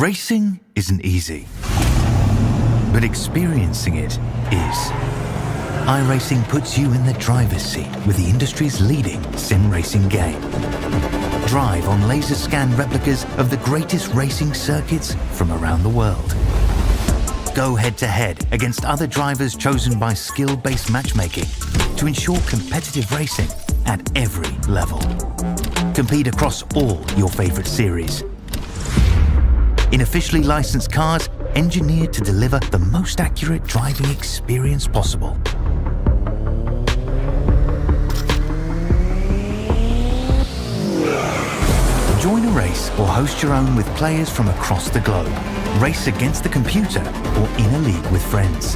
Racing isn't easy, but experiencing it is. iRacing puts you in the driver's seat with the industry's leading sim racing game. Drive on laser scan replicas of the greatest racing circuits from around the world. Go head-to-head against other drivers chosen by skill-based matchmaking to ensure competitive racing at every level. Compete across all your favorite series. In officially licensed cars, engineered to deliver the most accurate driving experience possible. Join a race or host your own with players from across the globe. Race against the computer or in a league with friends.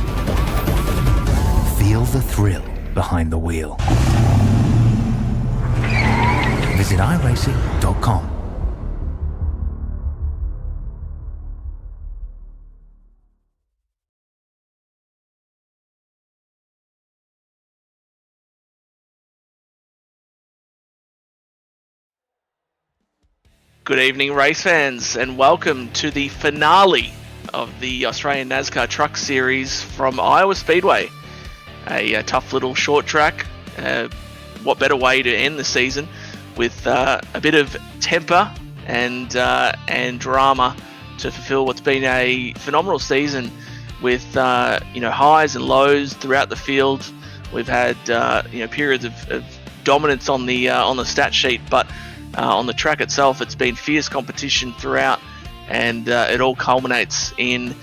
Feel the thrill behind the wheel. Visit iRacing.com. Good evening, race fans, and welcome to the finale of the Australian NASCAR Truck Series from Iowa Speedway. A tough little short track. What better way to end the season with a bit of temper and drama to fulfill what's been a phenomenal season with highs and lows throughout the field. We've had periods of dominance on the stat sheet, but on the track itself, it's been fierce competition throughout, and it all culminates in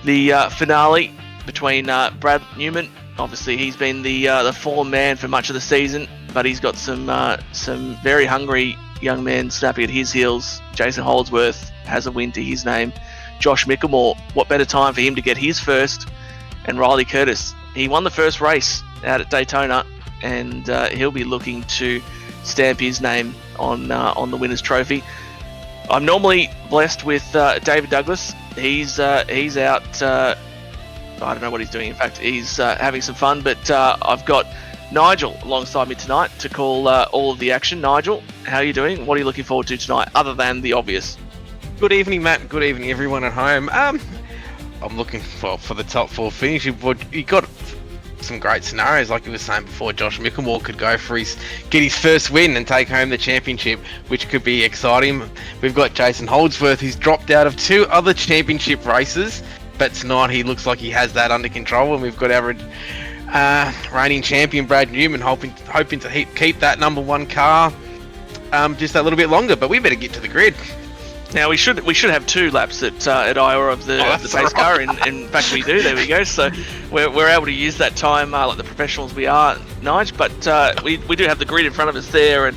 the finale between Brad Newman. Obviously, he's been the form man for much of the season, but he's got some very hungry young men snapping at his heels. Jason Holdsworth has a win to his name. Josh Michelmore, what better time for him to get his first? And Riley Curtis, he won the first race out at Daytona, and he'll be looking to stamp his name on the winner's trophy. I'm normally blessed with David Douglas. He's out. I don't know what he's doing. In fact, he's having some fun. But I've got Nigel alongside me tonight to call all of the action. Nigel, how are you doing? What are you looking forward to tonight, other than the obvious? Good evening, Matt. Good evening, everyone at home. I'm looking for the top four finish. You got some great scenarios, like you were saying before. Josh Michelmore could go for get his first win and take home the championship, which could be exciting. We've got Jason Holdsworth, who's dropped out of 2 other championship races, but tonight he looks like he has that under control. And we've got our reigning champion Brad Newman hoping to keep that number 1 car just a little bit longer. But we better get to the grid. Now we should have 2 laps at Iowa of the pace car. In fact, we do. There we go. So we're able to use that time like the professionals we are, Nige. But we do have the grid in front of us there, and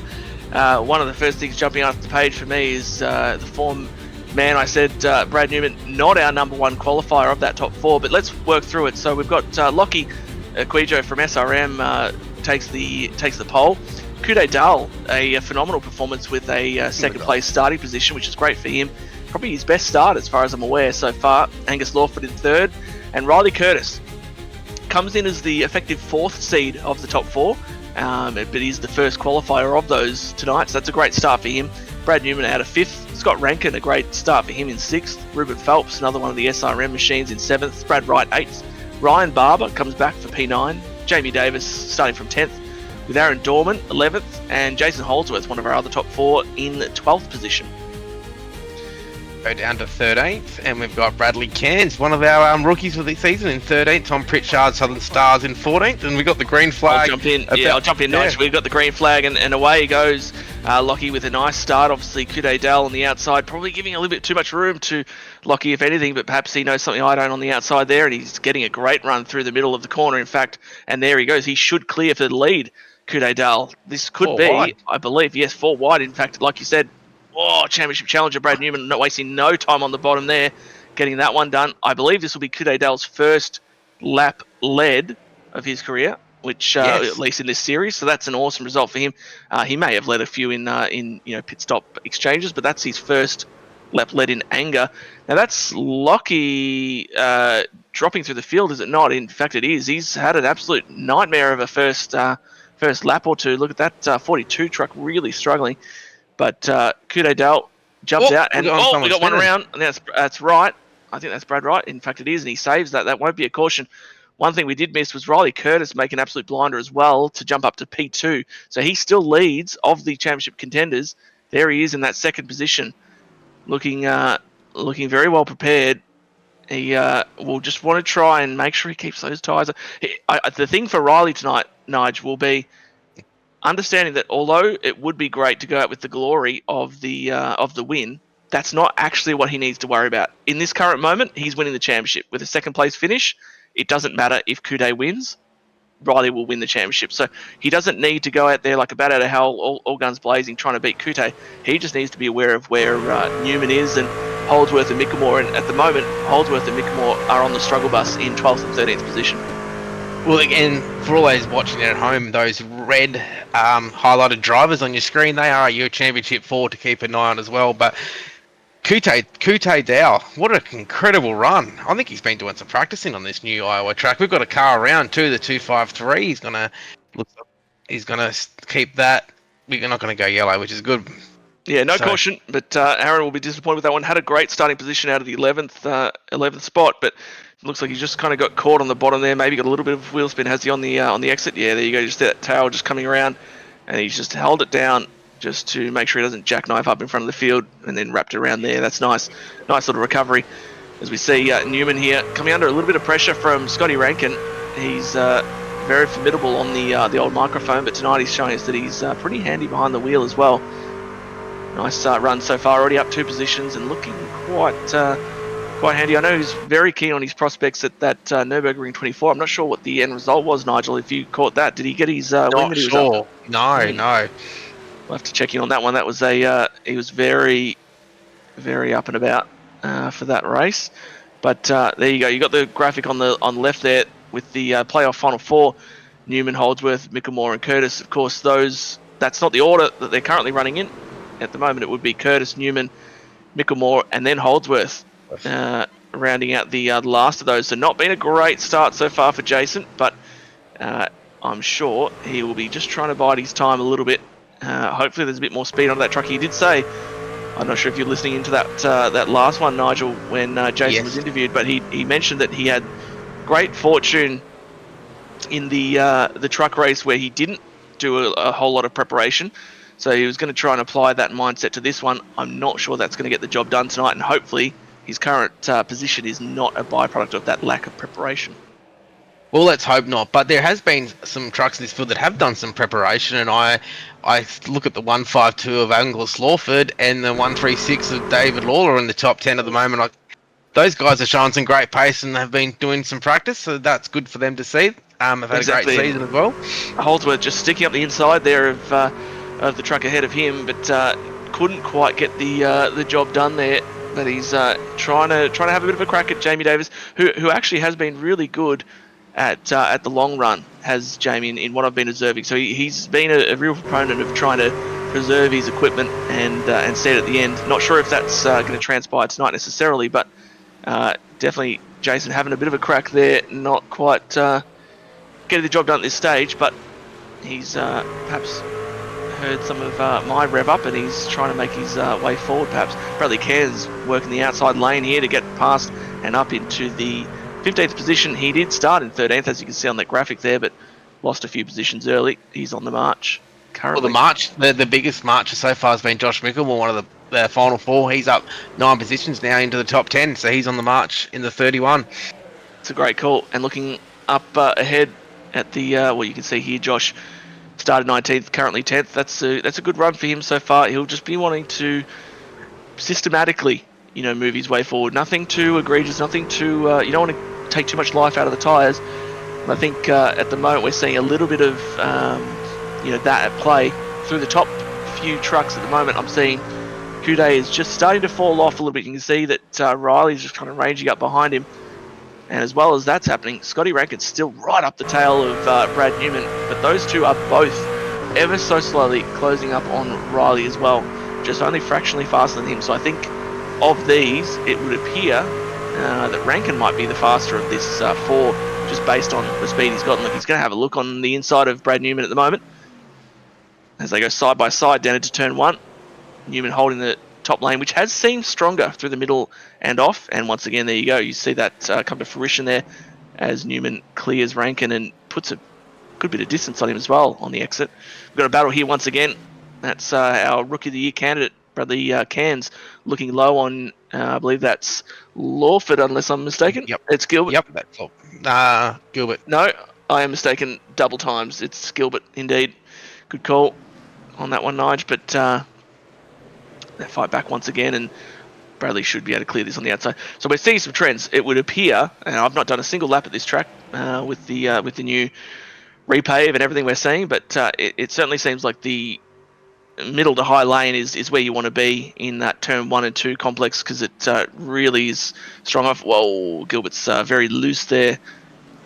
one of the first things jumping off the page for me is the form man. I said Brad Newman, not our number 1 qualifier of that top 4, but let's work through it. So we've got Lockie Quijo from SRM takes the pole. Kude Dahl, a phenomenal performance with a second place starting position, which is great for him. Probably his best start as far as I'm aware so far. Angus Lawford in 3rd, and Riley Curtis comes in as the effective 4th seed of the top 4, but he's the first qualifier of those tonight, so that's a great start for him. Brad Newman out of 5th. Scott Rankin, a great start for him in 6th. Ruben Phelps, another one of the SRM machines, in 7th. Brad Wright 8th. Ryan Barber comes back for P9. Jamie Davis starting from 10th. With Aaron Dorman 11th, and Jason Holdsworth, one of our other top 4, in 12th position. Go down to 13th, and we've got Bradley Cairns, one of our rookies for the season, in 13th. Tom Pritchard, Southern Stars, in 14th, and we've got the green flag. I'll jump in. Nice. We've got the green flag, and away he goes. Lockie with a nice start. Obviously, Kude Dahl on the outside, probably giving a little bit too much room to Lockie, if anything, but perhaps he knows something I don't on the outside there, and he's getting a great run through the middle of the corner, in fact, and there he goes. He should clear for the lead. Kude Dahl. This could be, wide. I believe, yes, 4 wide. In fact, like you said, championship challenger Brad Newman not wasting no time on the bottom there, getting that one done. I believe this will be Kude Dahl's first lap led of his career, which at least in this series. So that's an awesome result for him. He may have led a few in pit stop exchanges, but that's his first lap led in anger. Now that's Lockie dropping through the field, is it not? In fact, it is. He's had an absolute nightmare of a first lap or two. Look at that 42 truck really struggling. But Kude Dahl jumps out, and we got one around. And that's right. I think that's Brad Wright. In fact, it is, and he saves that. That won't be a caution. One thing we did miss was Riley Curtis make an absolute blinder as well to jump up to P2. So he still leads of the championship contenders. There he is in that second position, looking very well prepared. He will just want to try and make sure he keeps those tyres. The thing for Riley tonight, Nige, will be understanding that although it would be great to go out with the glory of the win, that's not actually what he needs to worry about. In this current moment, he's winning the championship. With a second place finish, it doesn't matter if Coudet wins, Riley will win the championship. So he doesn't need to go out there like a bat out of hell, all guns blazing, trying to beat Coudet. He just needs to be aware of where Newman is and Holdsworth and Michelmore. And at the moment, Holdsworth and Michelmore are on the struggle bus in 12th and 13th position. Well, again, for all those watching at home, those red highlighted drivers on your screen, they are your championship 4 to keep an eye on as well. But Coutet Dow, what an incredible run. I think he's been doing some practicing on this new Iowa track. We've got a car around too, the 253. He's gonna keep that. We're not gonna go yellow, which is good. Yeah, no caution, but Aaron will be disappointed with that one. Had a great starting position out of the 11th spot, but it looks like he just kind of got caught on the bottom there. Maybe got a little bit of wheel spin. Has he on the exit? Yeah, there you go. Just that tail just coming around, and he's just held it down just to make sure he doesn't jackknife up in front of the field, and then wrapped it around there. That's nice little recovery. As we see Newman here coming under a little bit of pressure from Scotty Rankin. He's very formidable on the old microphone, but tonight he's showing us that he's pretty handy behind the wheel as well. Nice run so far, already up 2 positions and looking quite handy. I know he's very keen on his prospects at that Nürburgring 24. I'm not sure what the end result was, Nigel, if you caught that. Did he get his win that he was up? No. We'll have to check in on that one. That was he was very, very up and about for that race. But there you go. You got the graphic on the left there with the playoff final 4. Newman, Holdsworth, Michelmore, and Curtis. Of course, that's not the order that they're currently running in. At the moment, it would be Curtis, Newman, Michelmore, and then Holdsworth rounding out the last of those. So not been a great start so far for Jason, but I'm sure he will be just trying to bide his time a little bit. Hopefully there's a bit more speed on that truck. He did say, I'm not sure if you're listening into that last one, Nigel, when Jason was interviewed, but he mentioned that he had great fortune in the truck race where he didn't do a whole lot of preparation. So he was going to try and apply that mindset to this one. I'm not sure that's going to get the job done tonight, and hopefully his current position is not a byproduct of that lack of preparation. Well, let's hope not. But there has been some trucks in this field that have done some preparation, and I look at the 152 of Angus Lawford and the 136 of David Lawler in the top 10 at the moment. Those guys are showing some great pace and have been doing some practice, so that's good for them to see. Have had a great season as well. Holdsworth just sticking up the inside there of the truck ahead of him, but couldn't quite get the job done there. But he's trying to have a bit of a crack at Jamie Davis, who actually has been really good at the long run, has Jamie, in what I've been observing. So he's been a real proponent of trying to preserve his equipment and set at the end. Not sure if that's going to transpire tonight necessarily, but definitely Jason having a bit of a crack there, not quite getting the job done at this stage, but he's perhaps heard some of my rev up and he's trying to make his way forward perhaps. Bradley Cairns working the outside lane here to get past and up into the 15th position. He did start in 13th, as you can see on that graphic there, but lost a few positions early. He's on the march currently. Well, the biggest marcher so far has been Josh Michelmore, one of the final 4. He's up 9 positions now into the top 10, so he's on the march in the 31. It's a great call. And looking up ahead at the, well, you can see here, Josh started 19th, currently 10th. That's a good run for him so far. He'll just be wanting to systematically, move his way forward. Nothing too egregious, nothing too, you don't want to take too much life out of the tyres. I think at the moment we're seeing a little bit of, that at play through the top few trucks at the moment. I'm seeing Coudet is just starting to fall off a little bit. You can see that Riley's just kind of ranging up behind him. And as well as that's happening, Scotty Rankin's still right up the tail of Brad Newman. But those two are both ever so slowly closing up on Riley as well, just only fractionally faster than him. So I think of these, it would appear that Rankin might be the faster of this 4, just based on the speed he's got. And look, he's going to have a look on the inside of Brad Newman at the moment as they go side by side down into turn 1. Newman holding the top lane, which has seemed stronger through the middle and off. And once again, there you go. You see that come to fruition there as Newman clears Rankin and puts a good bit of distance on him as well on the exit. We've got a battle here once again. That's our Rookie of the Year candidate, Bradley Cairns, looking low on, I believe that's Lawford, unless I'm mistaken. Yep. It's Gilbert. Yep, that's all. Gilbert. No, I am mistaken double times. It's Gilbert, indeed. Good call on that one, Nige. But they fight back once again, and Bradley should be able to clear this on the outside. So we're seeing some trends. It would appear, and I've not done a single lap at this track with the new repave and everything we're seeing, but it certainly seems like the middle to high lane is where you want to be in that turn 1 and 2 complex, because it really is strong off. Whoa, Gilbert's very loose there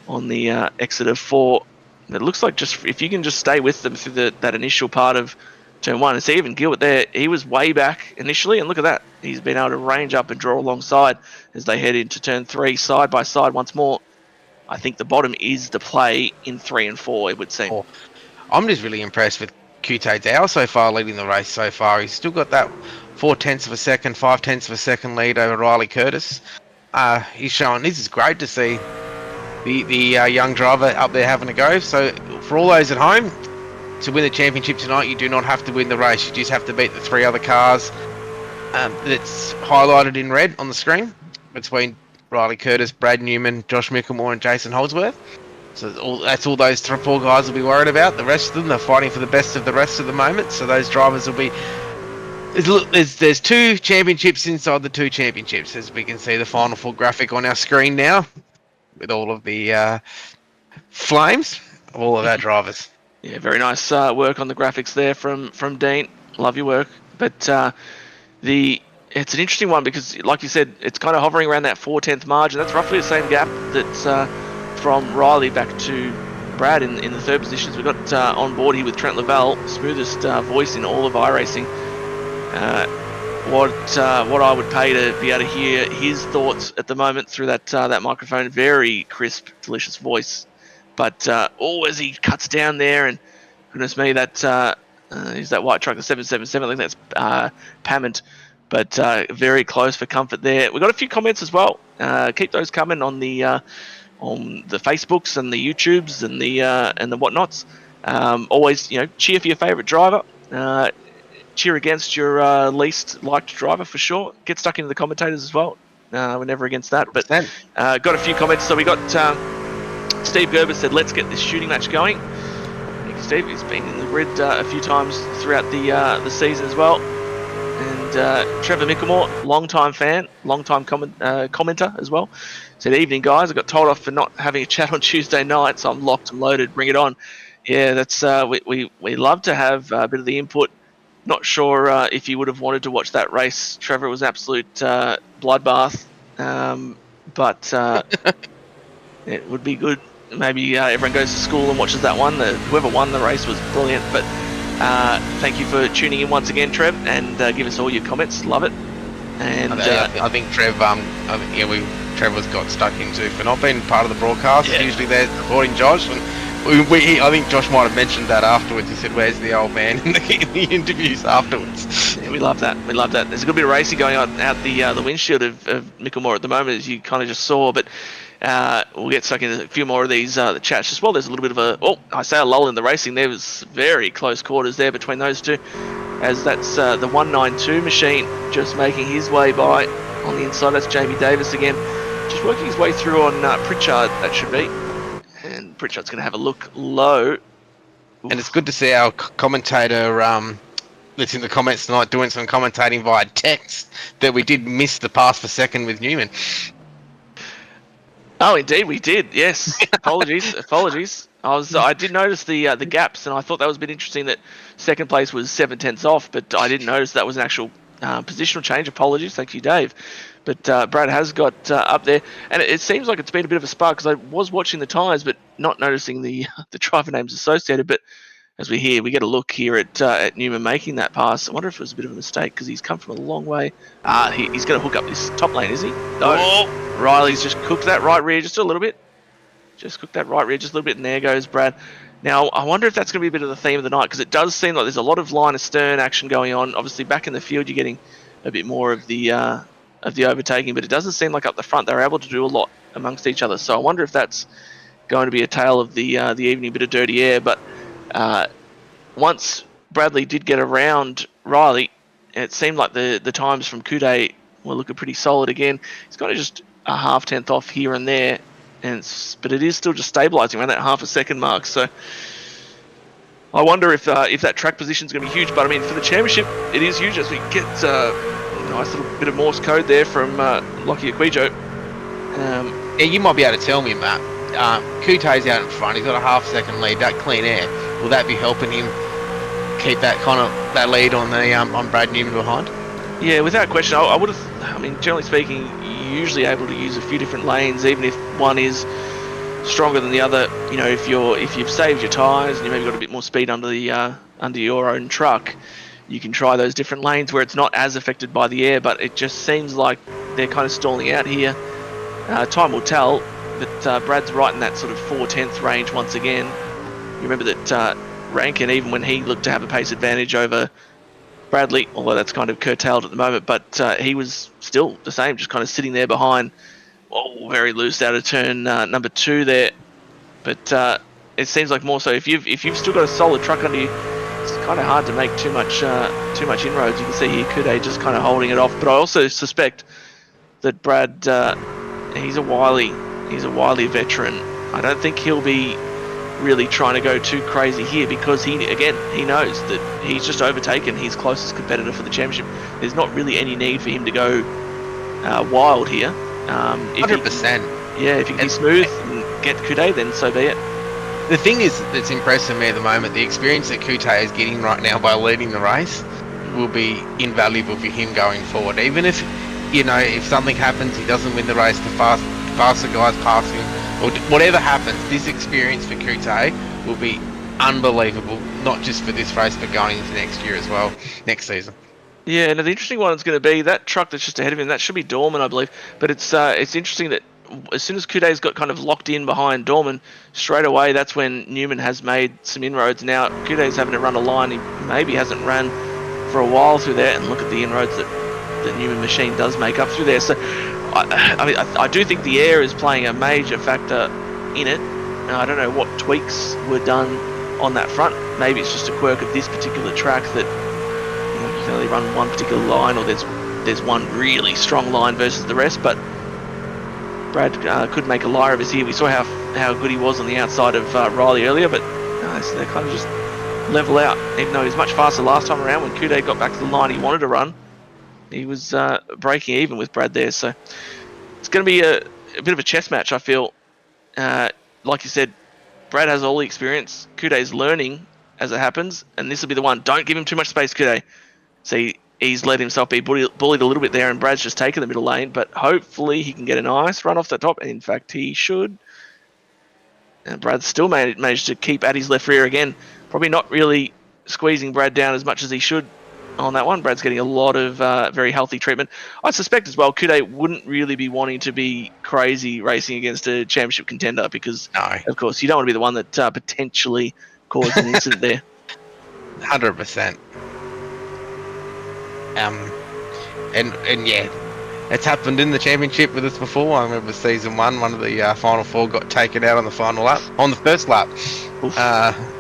on the exit of 4. It looks like just if you can just stay with them through that initial part of turn 1. And see, even Gilbert there, he was way back initially, and look at that. He's been able to range up and draw alongside as they head into turn 3 side by side once more. I think the bottom is the play in 3 and 4, it would seem. Oh, I'm just really impressed with Qt Dow so far, leading the race so far. He's still got that 0.4 of a second, 0.5 of a second lead over Riley Curtis. He's showing, this is great to see the young driver up there having a go. So for all those at home, to win the championship tonight, you do not have to win the race. You just have to beat the 3 other cars that's highlighted in red on the screen between Riley Curtis, Brad Newman, Josh Michelmore and Jason Holdsworth. So that's all those 4 guys will be worried about. The rest of them, they're fighting for the best of the rest of the moment. So those drivers will be... There's 2 championships inside the 2 championships, as we can see the Final 4 graphic on our screen now, with all of the flames of all of our drivers. Yeah, very nice work on the graphics there from Dean. Love your work. But it's an interesting one because, like you said, it's kind of hovering around that 4/10 margin. That's roughly the same gap that's from Riley back to Brad in the 3rd positions. We've got on board here with Trent Lavelle, smoothest voice in all of iRacing. What I would pay to be able to hear his thoughts at the moment through that microphone. Very crisp, delicious voice. But as he cuts down there, and goodness me, that is that white truck, the 777. I think that's Pammond. But very close for comfort there. We've got a few comments as well. Keep those coming on the Facebooks and the YouTubes and the whatnots. Always, cheer for your favourite driver. Cheer against your least liked driver for sure. Get stuck into the commentators as well. We're never against that. But got a few comments. So we got Steve Gerber said, "Let's get this shooting match going." Thank you, Steve. He's been in the grid a few times throughout the season as well. And Trevor Michelmore, long-time fan, long-time commenter as well, said, "Evening, guys. I got told off for not having a chat on Tuesday night, so I'm locked and loaded. Bring it on." Yeah, that's we love to have a bit of the input. Not sure if you would have wanted to watch that race, Trevor. It was an absolute bloodbath, but it would be good. Maybe everyone goes to school and watches that one. Whoever won the race was brilliant, but thank you for tuning in once again, Trev, and give us all your comments. Love it. And I think Trev, Trevor's got stuck into for not being part of the broadcast. Yeah. Usually they're supporting Josh, and I think Josh might have mentioned that afterwards. He said, "Where's the old man?" in the interviews afterwards. Yeah, we love that. We love that. There's a good bit of racing going on out the windshield of Michelmore at the moment, as you kind of just saw, but. We'll get stuck into a few more of these the chats as well. There's a little bit of a lull in the racing. There was very close quarters there between those two, as that's the 192 machine just making his way by on the inside. That's Jamie Davis again, just working his way through on Pritchard, that should be. And Pritchard's going to have a look low. Oof. And it's good to see our commentator that's in the comments tonight doing some commentating via text, that we did miss the pass for second with Newman. Oh, indeed, we did. Yes, apologies. I did notice the gaps, and I thought that was a bit interesting that second place was 7/10 off, but I didn't notice that was an actual positional change. Apologies, thank you, Dave. But Brad has got up there, and it seems like it's been a bit of a spark because I was watching the tyres, but not noticing the driver names associated. But as we get a look here at Newman making that pass. I wonder if it was a bit of a mistake because he's come from a long way. He's going to hook up this top lane, is he? No. Oh. Riley's just cooked that right rear just a little bit. And there goes Brad. Now, I wonder if that's going to be a bit of the theme of the night, because it does seem like there's a lot of line of stern action going on. Obviously, back in the field, you're getting a bit more of the overtaking, but it doesn't seem like up the front they're able to do a lot amongst each other. So I wonder if that's going to be a tale of the evening, bit of dirty air. But once Bradley did get around Riley, it seemed like the times from Coude were looking pretty solid again. He's got just a half tenth off here and there, but it is still just stabilising around that half a second mark. So I wonder if that track position is going to be huge. But I mean, for the championship, it is huge as we get a nice little bit of Morse code there from Lockie Aquijo. Yeah, you might be able to tell me, Matt. Coute's out in front. He's got a half second lead. That clean air, will that be helping him keep that lead on the on Brad Newman behind? Yeah, without question. I would have. I mean, generally speaking, you're usually able to use a few different lanes, even if one is stronger than the other. You know, if you've saved your tyres and you maybe got a bit more speed under your own truck, you can try those different lanes where it's not as affected by the air. But it just seems like they're kind of stalling out here. Time will tell. But Brad's right in that sort of 4/10 range once again. You remember that Rankin, even when he looked to have a pace advantage over Bradley, although that's kind of curtailed at the moment, but he was still the same, just kind of sitting there behind. Oh, very loose out of turn number 2 there. But it seems like more so if you've still got a solid truck under you, it's kind of hard to make too much inroads. You can see here Coude just kind of holding it off. But I also suspect that Brad, he's a wily veteran. I don't think he'll be really trying to go too crazy here because he knows that he's just overtaken his closest competitor for the championship. There's not really any need for him to go wild here. 100%. If he can be smooth and get Coude, then so be it. The thing is that's impressing me at the moment, the experience that Coude is getting right now by leading the race will be invaluable for him going forward. Even if, if something happens, he doesn't win the race, the faster guys pass him, or whatever happens, this experience for Coude will be unbelievable, not just for this race, but going into next year as well, next season. Yeah, and the interesting one is going to be that truck that's just ahead of him. That should be Dorman, I believe. But it's interesting that as soon as Coude's got kind of locked in behind Dorman, straight away that's when Newman has made some inroads. Now Coude's having to run a line he maybe hasn't ran for a while through there, and look at the inroads that the Newman machine does make up through there. So I do think the air is playing a major factor in it. Now, I don't know what tweaks were done on that front. Maybe it's just a quirk of this particular track that you can only run one particular line, or there's one really strong line versus the rest. But Brad could make a liar of us here. We saw how good he was on the outside of Riley earlier, but so they kind of just level out. Even though he was much faster last time around, when Coude got back to the line he wanted to run, he was breaking even with Brad there. So it's going to be a bit of a chess match, I feel. Like you said, Brad has all the experience. Coude's learning as it happens, and this will be the one. Don't give him too much space, Coude. See, he's let himself be bullied a little bit there, and Brad's just taken the middle lane, but hopefully he can get a nice run off the top. In fact, he should. And Brad still managed to keep at his left rear again. Probably not really squeezing Brad down as much as he should on that one. Brad's getting a lot of very healthy treatment. I suspect as well Coude wouldn't really be wanting to be crazy racing against a championship contender because, of course, you don't want to be the one that potentially caused an incident there. 100%. And yeah, it's happened in the championship with us before. I remember season 1, one of the final 4 got taken out on the first lap,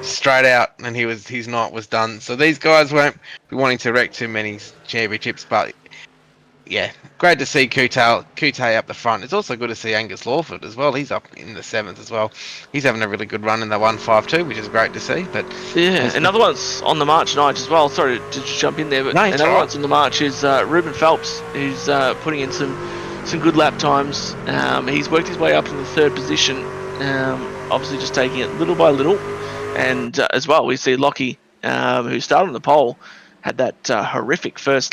straight out, and his night was done. So these guys won't be wanting to wreck too many championships, but yeah, great to see Coude up the front. It's also good to see Angus Lawford as well. He's up in the 7th as well. He's having a really good run in the 152, which is great to see. But yeah, another one's on the march tonight as well. Sorry to just jump in there, but another one's on the march is Ruben Phelps, who's putting in some good lap times. He's worked his way up in the 3rd position, obviously just taking it little by little. And as well, we see Lockie, who started on the pole, had that horrific first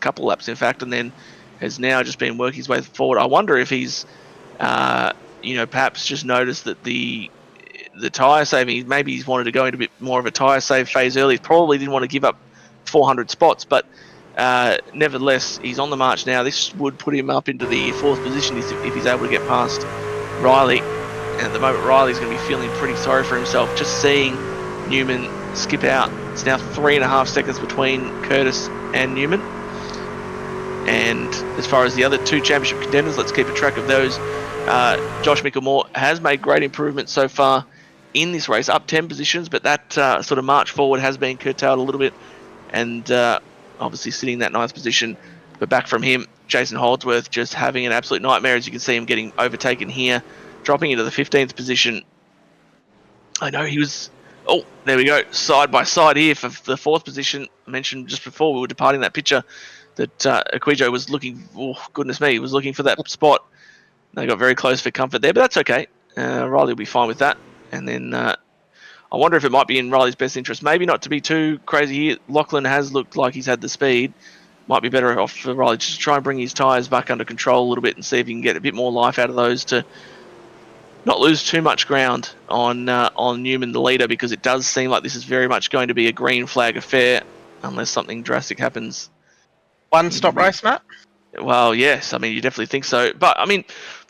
couple laps in fact, and then has now just been working his way forward. I wonder if he's, perhaps just noticed that the tyre saving, maybe he's wanted to go into a bit more of a tyre save phase early. He probably didn't want to give up 400 spots, but nevertheless, he's on the march now. This would put him up into the 4th position if he's able to get past Riley. And at the moment, Riley's going to be feeling pretty sorry for himself, just seeing Newman skip out. It's now 3.5 seconds between Curtis and Newman. And as far as the other two championship contenders, let's keep a track of those. Josh Michelmore has made great improvements so far in this race, up 10 positions, but that sort of march forward has been curtailed a little bit, and obviously sitting in that 9th position. But back from him, Jason Holdsworth just having an absolute nightmare. As you can see him getting overtaken here, dropping into the 15th position. I know he was... Oh, there we go. Side by side here for the 4th position. I mentioned just before we were departing that picture that Aquijo was looking... Oh, goodness me. He was looking for that spot. They got very close for comfort there, but that's okay. Riley will be fine with that. And then I wonder if it might be in Riley's best interest. Maybe not to be too crazy here. Lachlan has looked like he's had the speed. Might be better off for Riley just to try and bring his tyres back under control a little bit and see if he can get a bit more life out of those to not lose too much ground on Newman, the leader, because it does seem like this is very much going to be a green flag affair unless something drastic happens. One-stop race, Matt? Well, yes. I mean, you definitely think so. But, I mean,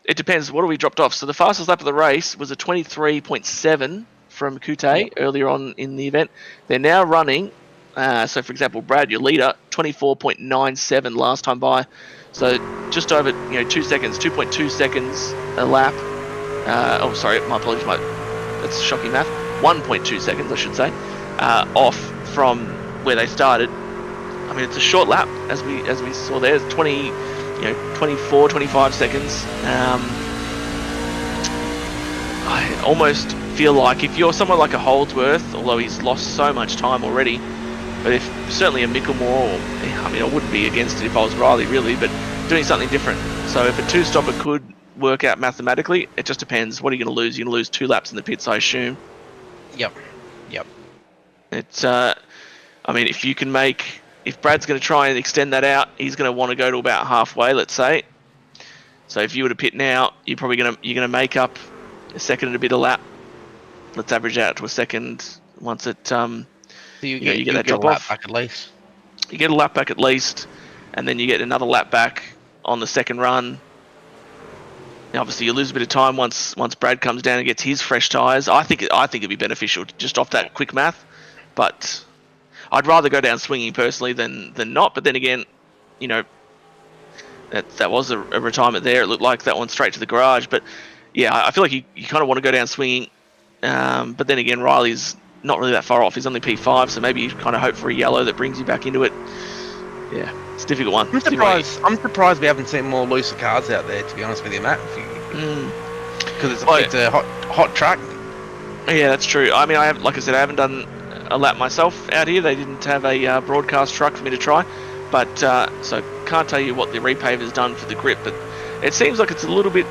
it depends. What have we dropped off? So the fastest lap of the race was a 23.7 from Kute earlier on in the event. They're now running... so, for example, Brad, your leader, 24.97 last time by. So, just over 2 seconds, 2.2 seconds a lap. Oh, sorry, my apologies. That's shocking math. 1.2 seconds, I should say, off from where they started. I mean, it's a short lap, as we saw there. It's 24, 25 seconds. I almost feel like if you're someone like a Holdsworth, although he's lost so much time already, but if certainly a Michelmore, I mean, I wouldn't be against it if I was Riley, really, but doing something different. So if a two-stopper could work out mathematically, it just depends. What are you going to lose? You're going to lose 2 laps in the pits, I assume. Yep. It's, I mean, if Brad's going to try and extend that out, he's going to want to go to about halfway, let's say. So if you were to pit now, you're going to make up a second and a bit a lap. Let's average out to a second once it, So you get that drop a lap off. back at least. You get a lap back at least, and then you get another lap back on the second run. Now, obviously, you lose a bit of time once Brad comes down and gets his fresh tyres. I think it'd be beneficial just off that quick math, but I'd rather go down swinging personally than not. But then again, that was a retirement there. It looked like that one straight to the garage. But yeah, I feel like you kind of want to go down swinging. But then again, Riley's not really that far off. He's only P5, so maybe you kind of hope for a yellow that brings you back into it. Yeah, it's a difficult one. I'm surprised we haven't seen more looser cars out there, to be honest with you, Matt. Because it's a hot track. Yeah, that's true. I mean, I haven't done a lap myself out here. They didn't have a broadcast truck for me to try, but so can't tell you what the repave has done for the grip. But it seems like it's a little bit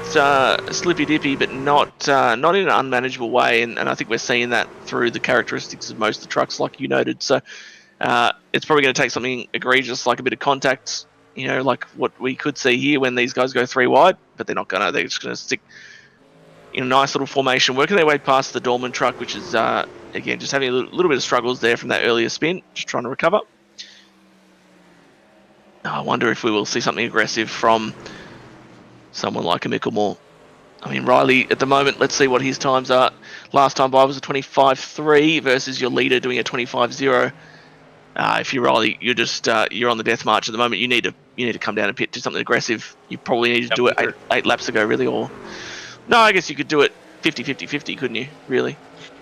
slippy dippy, but not in an unmanageable way. And I think we're seeing that through the characteristics of most of the trucks, like you noted. So it's probably going to take something egregious, like a bit of contact, like what we could see here when these guys go 3 wide. But they're not going to. They're just going to stick in a nice little formation, working their way past the Dorman truck, which is again just having a little bit of struggles there from that earlier spin, just trying to recover. I wonder if we will see something aggressive from someone like a Michelmore. I mean, Riley, at the moment, let's see what his times are. Last time by was a 25.3 versus your leader doing a 25.0. If you're Riley, you're just you're on the death march at the moment. You need to come down and pit, do something aggressive. You probably need to do it eight laps ago, really, or no, I guess you could do it 50-50-50, couldn't you? Really?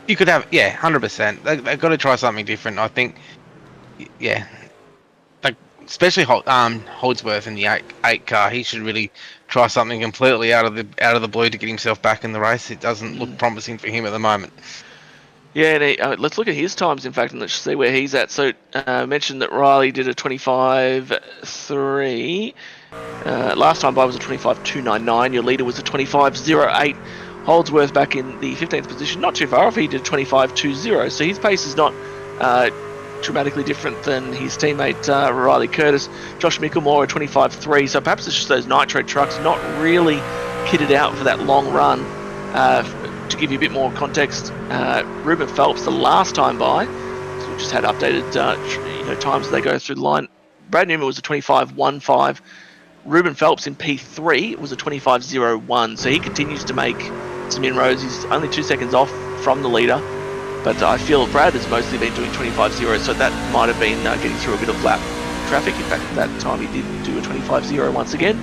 You could have 100%. They've got to try something different. I think, especially Holdsworth in the 8 car, he should really try something completely out of the blue to get himself back in the race. It doesn't look promising for him at the moment. Yeah, and let's look at his times, in fact, and let's see where he's at. So, I mentioned that Riley did a 25.3. Last time by was a 25.299. Your leader was a 25.08. Holdsworth back in the 15th position, not too far off. He did 25.20. So his pace is not dramatically different than his teammate Riley Curtis. Josh Michelmore a 25.3. So perhaps it's just those Nitro trucks not really kitted out for that long run. To give you a bit more context, Ruben Phelps, the last time by, so we just had updated times as they go through the line. Brad Newman was a 25.15. Ruben Phelps in P3 was a 25.01. So he continues to make some inroads. He's only 2 seconds off from the leader, but I feel Brad has mostly been doing 25.0, so that might have been getting through a bit of lap traffic. In fact, that time he did do a 25.0 once again.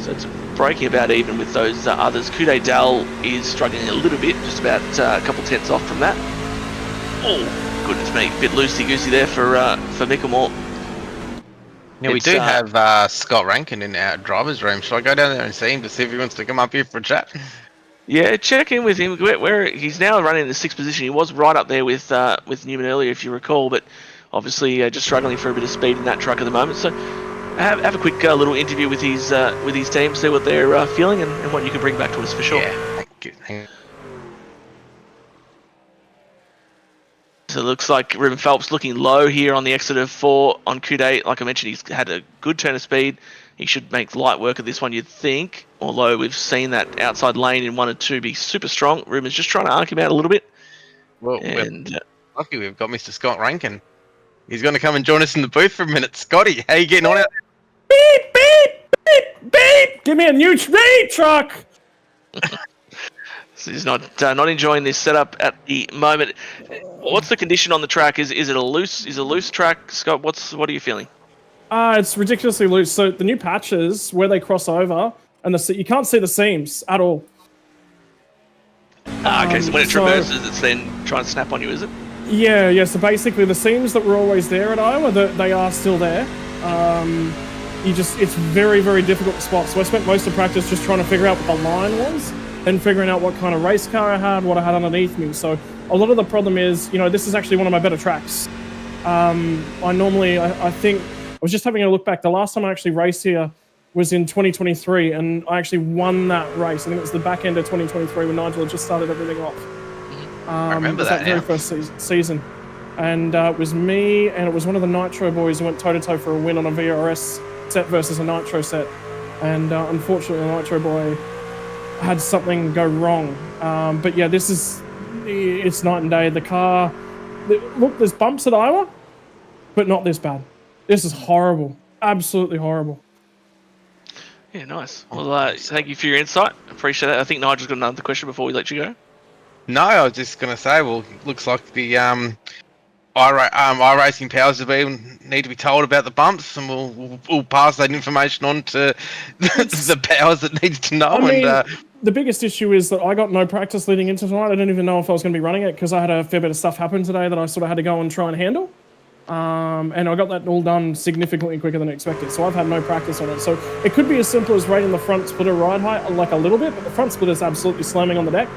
So it's breaking about even with those others. Kude Dal is struggling a little bit, just about a couple tenths off from that. Oh, goodness me, a bit loosey-goosey there for Michelmore. Yeah, we do have Scott Rankin in our driver's room. Should I go down there and see him to see if he wants to come up here for a chat? Yeah, check in with him. Where he's now running in the 6th position. He was right up there with Newman earlier, if you recall, but obviously just struggling for a bit of speed in that truck at the moment. So have a quick little interview with his team, see what they're feeling and what you can bring back to us for sure. Yeah, thank you. So it looks like Ruben Phelps looking low here on the exit of 4 on Kude. Like I mentioned, he's had a good turn of speed. He should make light work of this one, you'd think. Although we've seen that outside lane in 1 and 2 be super strong. Ruben's just trying to arc him out a little bit. Well, we're lucky we've got Mr. Scott Rankin. He's going to come and join us in the booth for a minute. Scotty, how you getting on out there? Beep, beep, beep, beep. Give me a new speed truck. So he's not enjoying this setup at the moment. What's the condition on the track? Is it a loose track, Scott? What are you feeling? It's ridiculously loose. So the new patches where they cross over and you can't see the seams at all. Okay, so when it traverses, it's then trying to snap on you, is it? Yeah. So basically, the seams that were always there at Iowa, they are still there. It's very, very difficult to spot. So I spent most of practice just trying to figure out what the line was, and figuring out what kind of race car I had, what I had underneath me. So a lot of the problem is, this is actually one of my better tracks. I think I was just having a look back. The last time I actually raced here was in 2023, and I actually won that race. I think it was the back end of 2023 when Nigel had just started everything off. I remember that very first season. And it was me, and it was one of the Nitro boys who went toe-to-toe for a win on a VRS set versus a Nitro set. And unfortunately, the Nitro boy had something go wrong. But yeah, it's night and day. The car, look, there's bumps at Iowa, but not this bad. This is horrible. Absolutely horrible. Yeah, nice. Well, thank you for your insight. Appreciate that. I think Nigel's got another question before we let you go. No, I was just going to say, looks like the iRacing powers need to be told about the bumps, and we'll pass that information on to the powers that needs to know. The biggest issue is that I got no practice leading into tonight. I didn't even know if I was going to be running it because I had a fair bit of stuff happen today that I sort of had to go and try and handle. And I got that all done significantly quicker than expected. So I've had no practice on it. So it could be as simple as rating the front splitter ride height like a little bit, but the front splitter is absolutely slamming on the deck.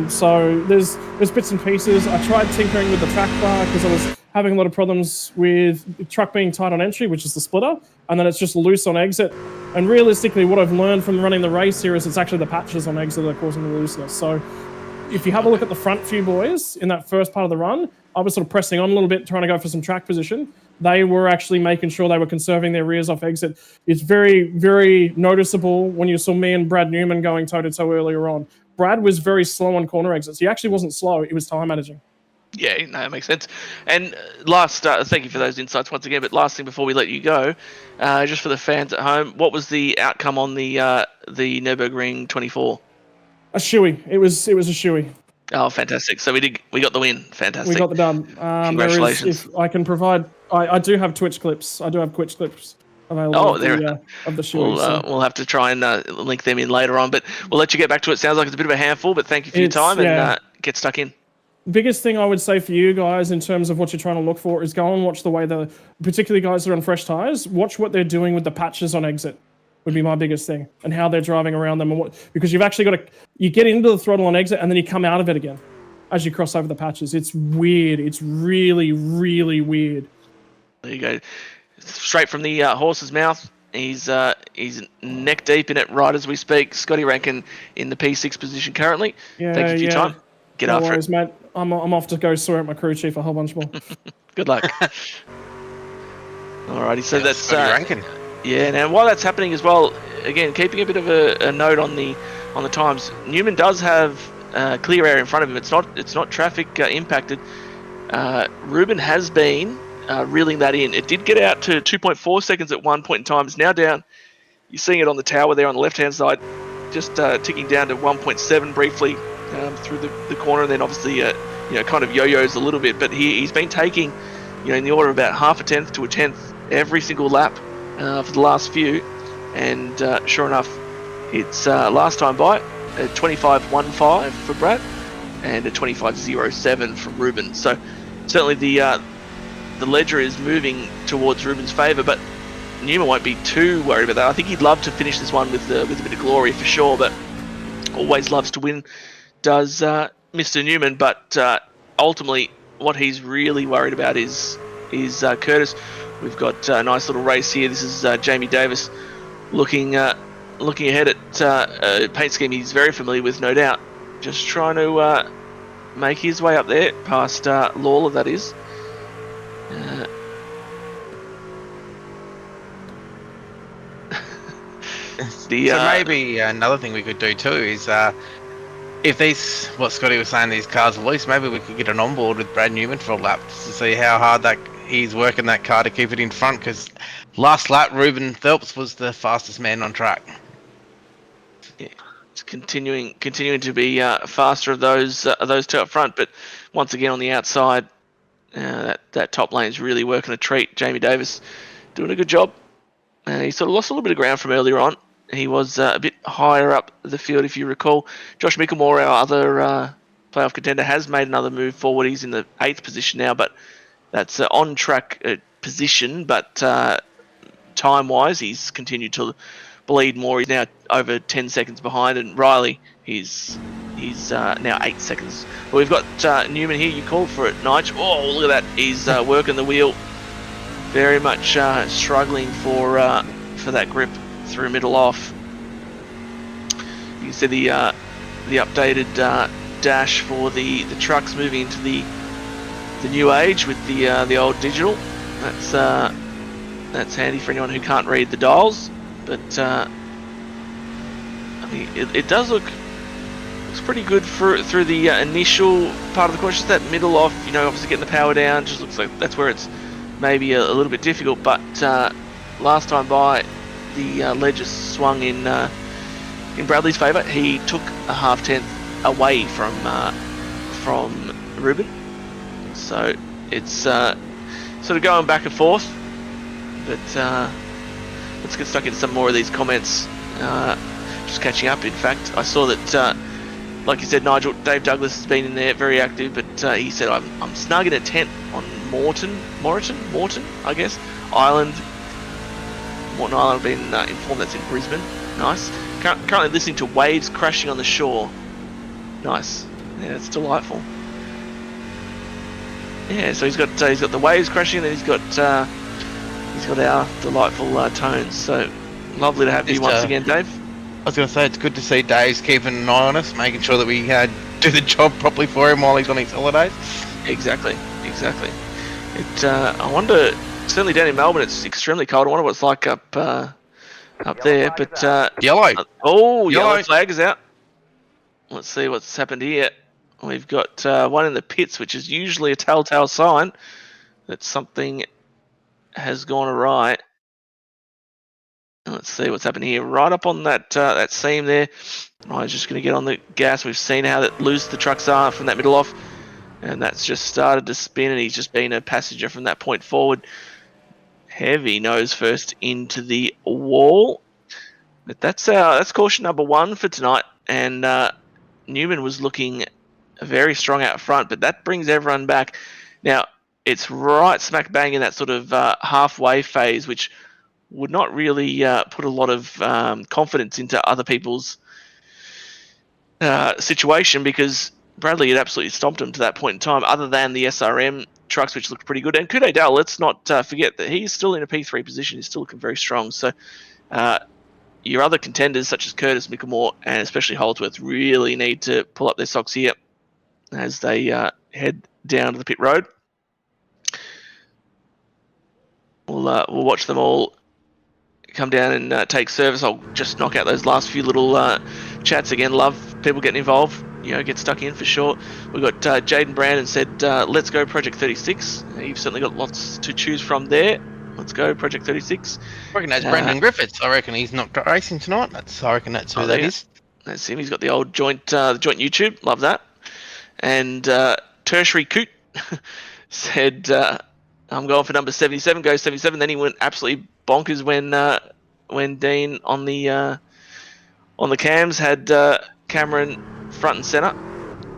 So there's bits and pieces. I tried tinkering with the track bar because I was having a lot of problems with the truck being tight on entry, which is the splitter, and then it's just loose on exit. And realistically, what I've learned from running the race here is it's actually the patches on exit that are causing the looseness. So if you have a look at the front few boys in that first part of the run, I was sort of pressing on a little bit, trying to go for some track position. They were actually making sure they were conserving their rears off exit. It's very, very noticeable when you saw me and Brad Newman going toe-to-toe earlier on. Brad was very slow on corner exits. He actually wasn't slow. He was time managing. Yeah, no, that makes sense. And last, thank you for those insights once again. But last thing before we let you go, just for the fans at home, what was the outcome on the Nürburgring 24? A shoey. It was a shoey. Oh, fantastic! So we got the win. Fantastic. We got the done. Congratulations. If I can provide, I do have Twitch clips. I do have Twitch clips available. Oh, of the shoey. We'll have to try and link them in later on. But we'll let you get back to it. Sounds like it's a bit of a handful, but thank you for your time and get stuck in. Biggest thing I would say for you guys in terms of what you're trying to look for is go and watch the way particularly guys that are on fresh tires, watch what they're doing with the patches on exit would be my biggest thing, and how they're driving around them, because you've actually got you get into the throttle on exit and then you come out of it again as you cross over the patches. It's weird. It's really, really weird. There you go. Straight from the horse's mouth. He's neck deep in it right as we speak. Scotty Rankin in the P6 position currently. Yeah, thank you for your time. Get no after worries, it. Mate. I'm off to go swear at my crew chief a whole bunch more. Good luck. Alrighty, so that's Scotty Rankin. Yeah, now while that's happening as well, again, keeping a bit of a note on the times. Newman does have clear air in front of him. It's not traffic impacted. Ruben has been reeling that in. It did get out to 2.4 seconds at one point in time. It's now down. You're seeing it on the tower there on the left-hand side, just ticking down to 1.7 briefly through the corner, and then obviously kind of yo-yos a little bit. But he's been taking in the order of about half a tenth to a tenth every single lap for the last few. And sure enough, it's last time by a 25.15 for Brad and a 25.07 from Ruben. So certainly the ledger is moving towards Ruben's favour, but Newman won't be too worried about that. I think he'd love to finish this one with a bit of glory for sure, but always loves to win, does Mr. Newman. But ultimately, what he's really worried about is Curtis. We've got a nice little race here. This is Jamie Davis looking ahead at a paint scheme he's very familiar with, no doubt. Just trying to make his way up there past Lawler, that is. So maybe another thing we could do too is if these, what Scotty was saying, these cars are loose, maybe we could get an onboard with Brad Newman for a lap to see how hard that he's working that car to keep it in front, because last lap Ruben Phelps was the fastest man on track. Yeah, it's continuing to be faster of those two up front, but once again on the outside, that top lane is really working a treat. Jamie Davis doing a good job. He sort of lost a little bit of ground from earlier on. He was a bit higher up the field, if you recall. Josh Michelmore, our other playoff contender, has made another move forward. He's in the 8th position now, but that's an on-track position. But time-wise, he's continued to bleed more. He's now over 10 seconds behind, and Riley, he's now 8 seconds. But we've got Newman here. You called for it, Nige. Oh, look at that. He's working the wheel. Very much struggling for that grip through middle off. You can see the updated dash for the trucks moving into the new age with the old digital. That's handy for anyone who can't read the dials. But I mean, it does looks pretty good through the initial part of the course. Just that middle off, obviously getting the power down. Just looks like that's where it's maybe a little bit difficult, but last time by, the ledger swung in Bradley's favour. He took a half tenth away from Ruben, so it's sort of going back and forth. But let's get stuck into some more of these comments. Just catching up. In fact, I saw that, like you said, Nigel, Dave Douglas has been in there, very active, but he said I'm snug in a tent on Morton, I guess, Island. Morton Island. I've been informed that's in Brisbane. Nice. Currently listening to waves crashing on the shore. Nice. Yeah, it's delightful. Yeah, so he's got the waves crashing, and then he's got our delightful tones. So lovely to have you once again, Dave. I was going to say, it's good to see Dave's keeping an eye on us, making sure that we do the job properly for him while he's on his holidays. Exactly. I wonder, certainly down in Melbourne, it's extremely cold. I wonder what it's like up there. But yellow. Yellow flag is out. Let's see what's happened here. We've got one in the pits, which is usually a telltale sign that something has gone awry. Let's see what's happened here. Right up on that seam there. I was just going to get on the gas. We've seen how loose the trucks are from that middle off. And that's just started to spin, and he's just been a passenger from that point forward. Heavy nose first into the wall. But that's caution number 1 for tonight. And Newman was looking very strong out front, but that brings everyone back. Now, it's right smack bang in that sort of halfway phase, which would not really put a lot of confidence into other people's situation, because Bradley had absolutely stomped him to that point in time, other than the SRM trucks, which looked pretty good. And Kude Dale, let's not forget that he's still in a P3 position. He's still looking very strong. So your other contenders, such as Curtis, Michelmore, and especially Holdsworth, really need to pull up their socks here as they head down to the pit road. We'll watch them all come down and take service. I'll just knock out those last few little chats again. Love people getting involved. Get stuck in for sure. We've got Jaden Brandon said, let's go Project 36. You've certainly got lots to choose from there. Let's go Project 36. I reckon that's Brendan Griffiths. I reckon he's not racing tonight. I reckon that's who that is. That's him. He's got the old joint YouTube. Love that. And Tertiary Coot said, I'm going for number 77. Goes 77. Then he went absolutely bonkers when Dean on the cams had Cameron front and center.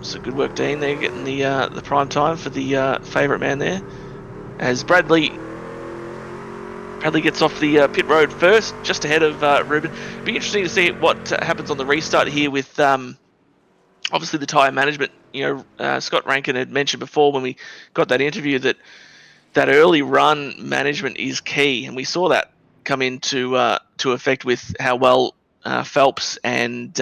So good work, Dean. They're getting the prime time for the favourite man there. As Bradley gets off the pit road first, just ahead of Ruben. Be interesting to see what happens on the restart here with obviously the tyre management. Scott Rankin had mentioned before when we got that interview that early run management is key, and we saw that come into to effect with how well Phelps and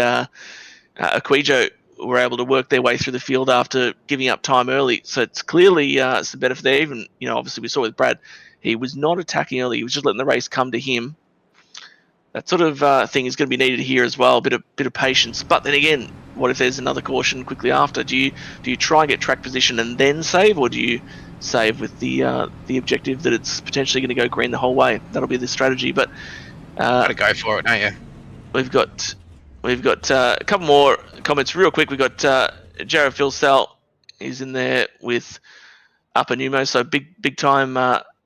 Aquijo were able to work their way through the field after giving up time early. So it's clearly some benefit there. Even obviously we saw with Brad, he was not attacking early; he was just letting the race come to him. That sort of thing is going to be needed here as well. A bit of patience. But then again, what if there's another caution quickly after? Do you try and get track position and then save, or do you save with the objective that it's potentially going to go green the whole way? That'll be the strategy. But gotta go for it, don't you? We've got a couple more comments real quick. We've got Jared Philsell. He's in there with Upper Numo, so big time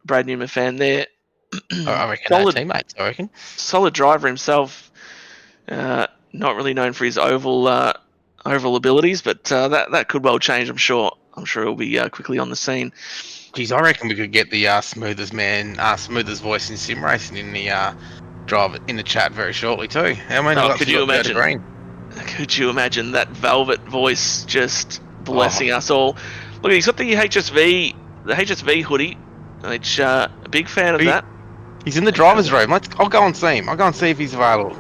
Brad Newman fan there. I reckon solid teammates. I reckon solid driver himself. Not really known for his oval abilities, but that could well change. I'm sure he'll be quickly on the scene. Geez, I reckon we could get the smoothest voice in sim racing in the drive in the chat very shortly too. How many? Could you imagine? Could you imagine that velvet voice just blessing us all? Look, he's got the HSV hoodie. Which a big fan of that. He's in the driver's room. I'll go and see him. I'll go and see if he's available.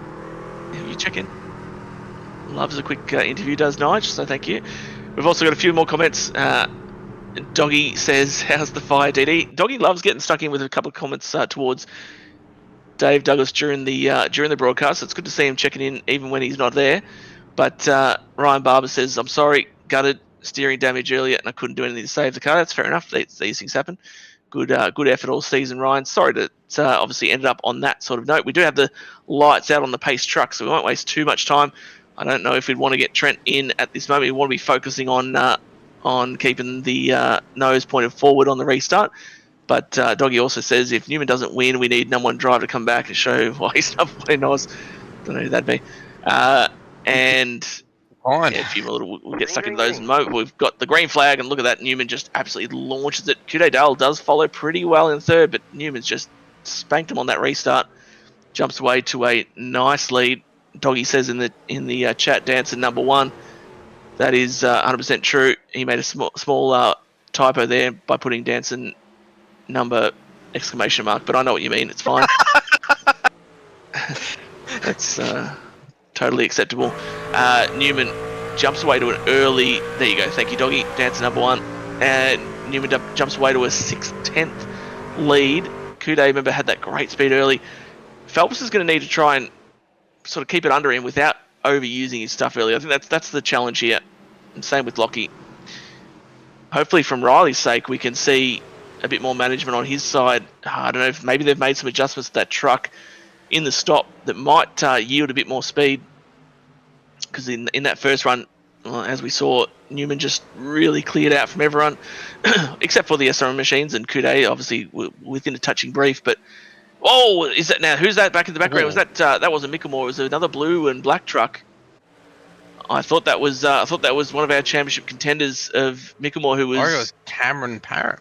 You check in. Loves a quick interview, does Nige, so thank you. We've also got a few more comments. Doggy says, how's the fire, DD? Doggy loves getting stuck in with a couple of comments towards Dave Douglas during the broadcast. It's good to see him checking in even when he's not there. But Ryan Barber says, I'm sorry, gutted, steering damage earlier, and I couldn't do anything to save the car. That's fair enough. These things happen. Good effort all season, Ryan. Sorry that obviously ended up on that sort of note. We do have the lights out on the pace truck, so we won't waste too much time. I don't know if we'd want to get Trent in at this moment. We want to be focusing on keeping the nose pointed forward on the restart. But Doggy also says if Newman doesn't win, we need number one driver to come back and show why he's not playing Oz. Don't know who that'd be. And Fine. Yeah, a few more we'll get stuck into those in a moment. We've got the green flag, and look at that. Newman just absolutely launches it. Kude Dale does follow pretty well in third, but Newman's just spanked him on that restart. Jumps away to a nice lead. Doggy says in the chat, Danson number one. That is 100% true. He made a small typo there by putting Danson number ! But I know what you mean. It's fine. That's totally acceptable. Newman jumps away to an early. There you go. Thank you, Doggy. Dancer number one. And Newman jumps away to a 6/10 lead. Kude, remember, had that great speed early. Phelps is going to need to try and sort of keep it under him without overusing his stuff early. I think that's the challenge here. And same with Lockie. Hopefully, from Riley's sake, we can see a bit more management on his side. I don't know if maybe they've made some adjustments to that truck in the stop that might yield a bit more speed. Because in that first run, as we saw, Newman just really cleared out from everyone, except for the SRM machines and Kude, obviously within a touching brief. But is that now? Who's that back in the background? Was that wasn't Michelmore? It was another blue and black truck. I thought that was one of our championship contenders of Michelmore, who was. Or it was Cameron Pament.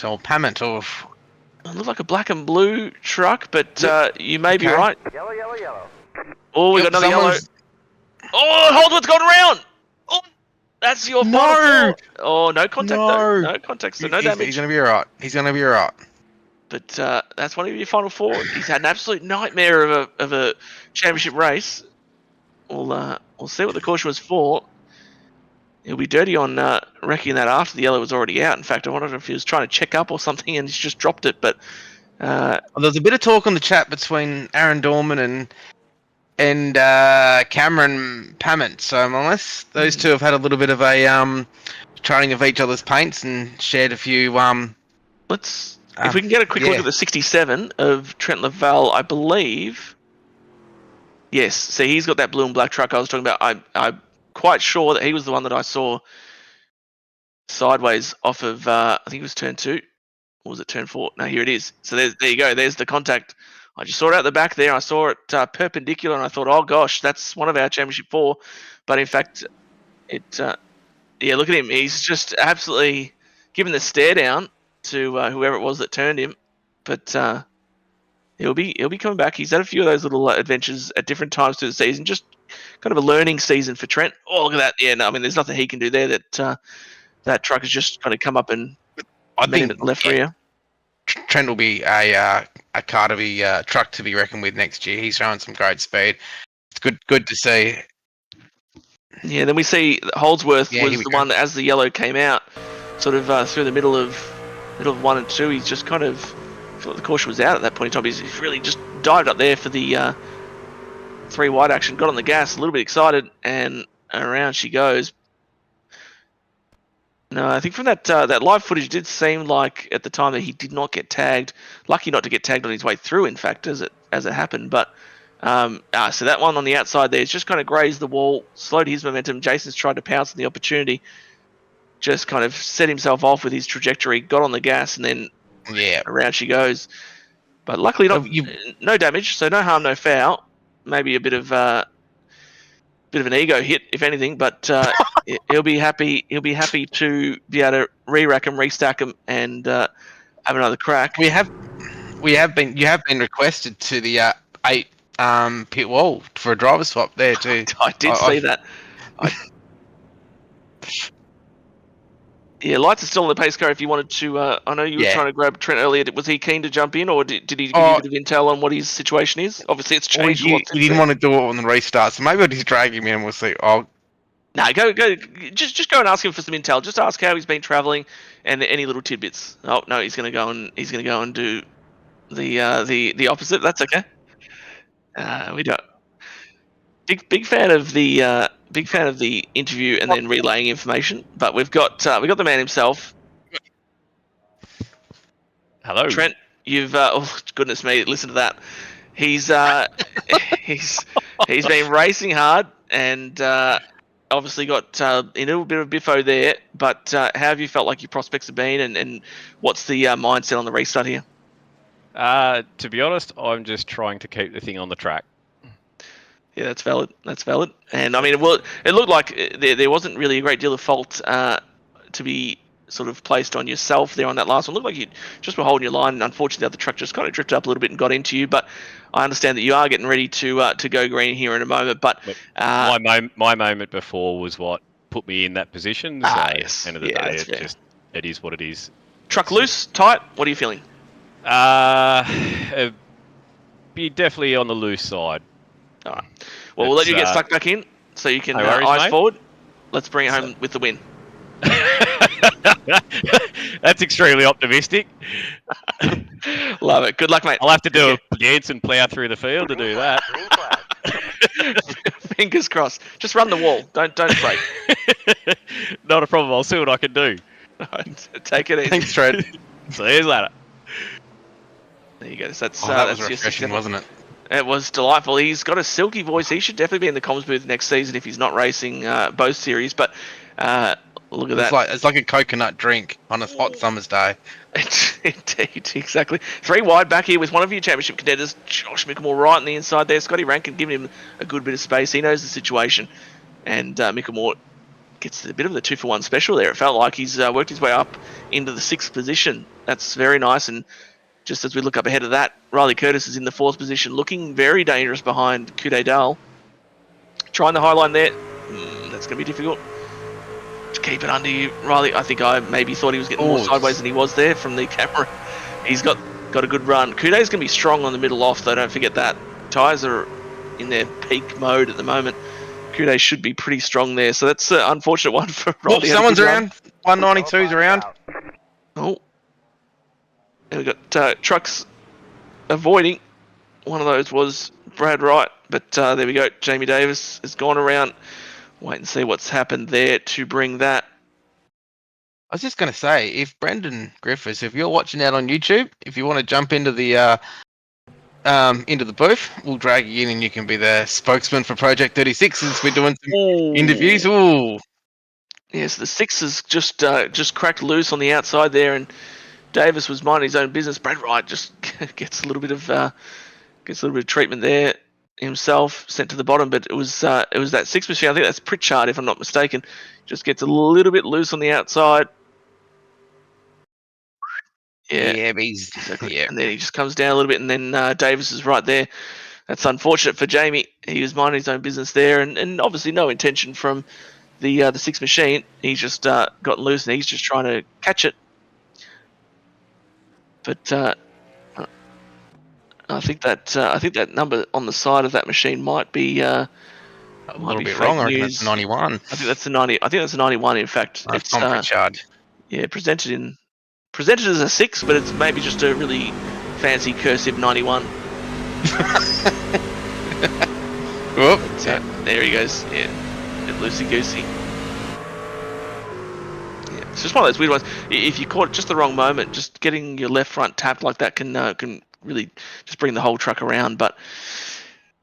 It looked like a black and blue truck, but you may be right. Yellow. Oh, we got another yellow. Oh, Holdsworth's gone around. Oh, that's your final. Oh, no contact though. No contact, so no damage. He's going to be all right. But that's one of your final four. He's had an absolute nightmare of a championship race. We'll see what the caution was for. He'll be dirty on wrecking that after the yellow was already out. In fact, I wonder if he was trying to check up or something and he's just dropped it. But there's a bit of talk on the chat between Aaron Dorman and Cameron Pament. So unless those two have had a little bit of a training of each other's paints and shared a few. Let's if we can get a quick look at the 67 of Trent Lavelle, I believe. Yes, so he's got that blue and black truck I was talking about. I'm quite sure that he was the one that I saw sideways off of, I think it was turn 2. Or was it turn 4? No, here it is. So there you go. There's the contact. I just saw it out the back there. I saw it perpendicular, and I thought, oh gosh, that's one of our Championship 4. But in fact, it. Yeah, look at him. He's just absolutely giving the stare down to whoever it was that turned him. But he'll be coming back. He's had a few of those little adventures at different times through the season. Just kind of a learning season for Trent. Oh, look at that. Yeah, no, I mean, there's nothing he can do there. That truck has just kind of come up and met at the left rear. Trent will be a car to be truck to be reckoned with next year. He's showing some great speed. It's good to see. Yeah, then we see Holdsworth was the one that, as the yellow came out, sort of through the middle of 1 and 2. He's just kind of thought the caution was out at that point in time. He's really just dived up there for the 3 wide action, got on the gas, a little bit excited, and around she goes. No, I think from that live footage, it did seem like at the time that he did not get tagged. Lucky not to get tagged on his way through, in fact, as it happened. But so that one on the outside there has just kind of grazed the wall, slowed his momentum. Jason's tried to pounce on the opportunity, just kind of set himself off with his trajectory, got on the gas, and then around she goes. But luckily, no damage, so no harm, no foul. Maybe a bit of an ego hit, if anything, but he'll be happy. He'll be happy to be able to re-rack him, restack him, and have another crack. You have been requested to the 8 pit wall for a driver swap there too. I did see that. Yeah, lights are still on the pace car if you wanted to. I know you were trying to grab Trent earlier. Was he keen to jump in, or did he give you a bit of intel on what his situation is? Obviously, it's changed. He didn't want to do it on the restart, so maybe I'll just drag him in and we'll see. No, go. Just go and ask him for some intel. Just ask how he's been travelling and any little tidbits. Oh no, he's going to go and do the opposite. That's okay. We don't. Big fan of the interview and then relaying information. But we got the man himself. Hello, Trent. You've oh goodness me, listen to that. He's been racing hard and obviously got in a little bit of biffo there. But how have you felt like your prospects have been, and what's the mindset on the restart here? To be honest, I'm just trying to keep the thing on the track. Yeah, that's valid. And I mean, it looked like there wasn't really a great deal of fault to be sort of placed on yourself there on that last one. It looked like you just were holding your line, and unfortunately the other truck just kind of drifted up a little bit and got into you. But I understand that you are getting ready to go green here in a moment. But my moment before was what put me in that position. So yes. End of the day, it is what it is. Truck loose, tight. What are you feeling? Be definitely on the loose side. All right. Well, we'll let you get stuck back in so you can eyes forward. Let's bring it home with the win. That's extremely optimistic. Love it. Good luck, mate. I'll have to do a dance and plough through the field to do that. Fingers crossed. Just run the wall. Don't break. Not a problem. I'll see what I can do. Take it easy. Thanks, Trent. See you later. There you go. So that was refreshing, wasn't it? It was delightful. He's got a silky voice. He should definitely be in the comms booth next season if he's not racing both series. But look at that. It's like a coconut drink on a hot summer's day. Indeed, exactly. 3 wide back here with one of your championship contenders, Josh Michelmore, right on the inside there. Scotty Rankin giving him a good bit of space. He knows the situation. And Michelmore gets a bit of the 2-for-1 special there. It felt like he's worked his way up into the 6th position. That's very nice. And just as we look up ahead of that, Riley Curtis is in the 4th position, looking very dangerous behind Kude Dahl. Trying the high line there. That's going to be difficult. To keep it under you, Riley. I think I maybe thought he was getting more sideways than he was there from the camera. He's got a good run. Kude's going to be strong on the middle off, though. Don't forget that. Tyres are in their peak mode at the moment. Kude should be pretty strong there. So that's an unfortunate one for Riley. Someone's around. 192's around. Oh. And we've got trucks avoiding. One of those was Brad Wright, but there we go. Jamie Davis has gone around. Wait and see what's happened there to bring that. I was just going to say, if Brendan Griffiths, if you're watching out on YouTube, if you want to jump into the booth, we'll drag you in and you can be the spokesman for Project 36 since we're doing some interviews. Ooh. Yes, the sixes just cracked loose on the outside there, and Davis was minding his own business. Brad Wright just gets a little bit of treatment there himself, sent to the bottom. But it was that six machine. I think that's Pritchard, if I'm not mistaken. Just gets a little bit loose on the outside. Yeah, but he's exactly. And then he just comes down a little bit, and then Davis is right there. That's unfortunate for Jamie. He was minding his own business there, and obviously no intention from the six machine. He's just gotten loose, and he's just trying to catch it. But I think that number on the side of that machine might be a little bit wrong. I reckon that's 91. I think that's the 90. I think that's the 91. In fact, it's Tom Pritchard. Yeah, presented as a 6, but it's maybe just a really fancy cursive 91. Whoop. There he goes. Yeah, loosey goosey. Yeah, it's just one of those weird ones. If you caught it just the wrong moment, just getting your left front tapped like that can really just bring the whole truck around. But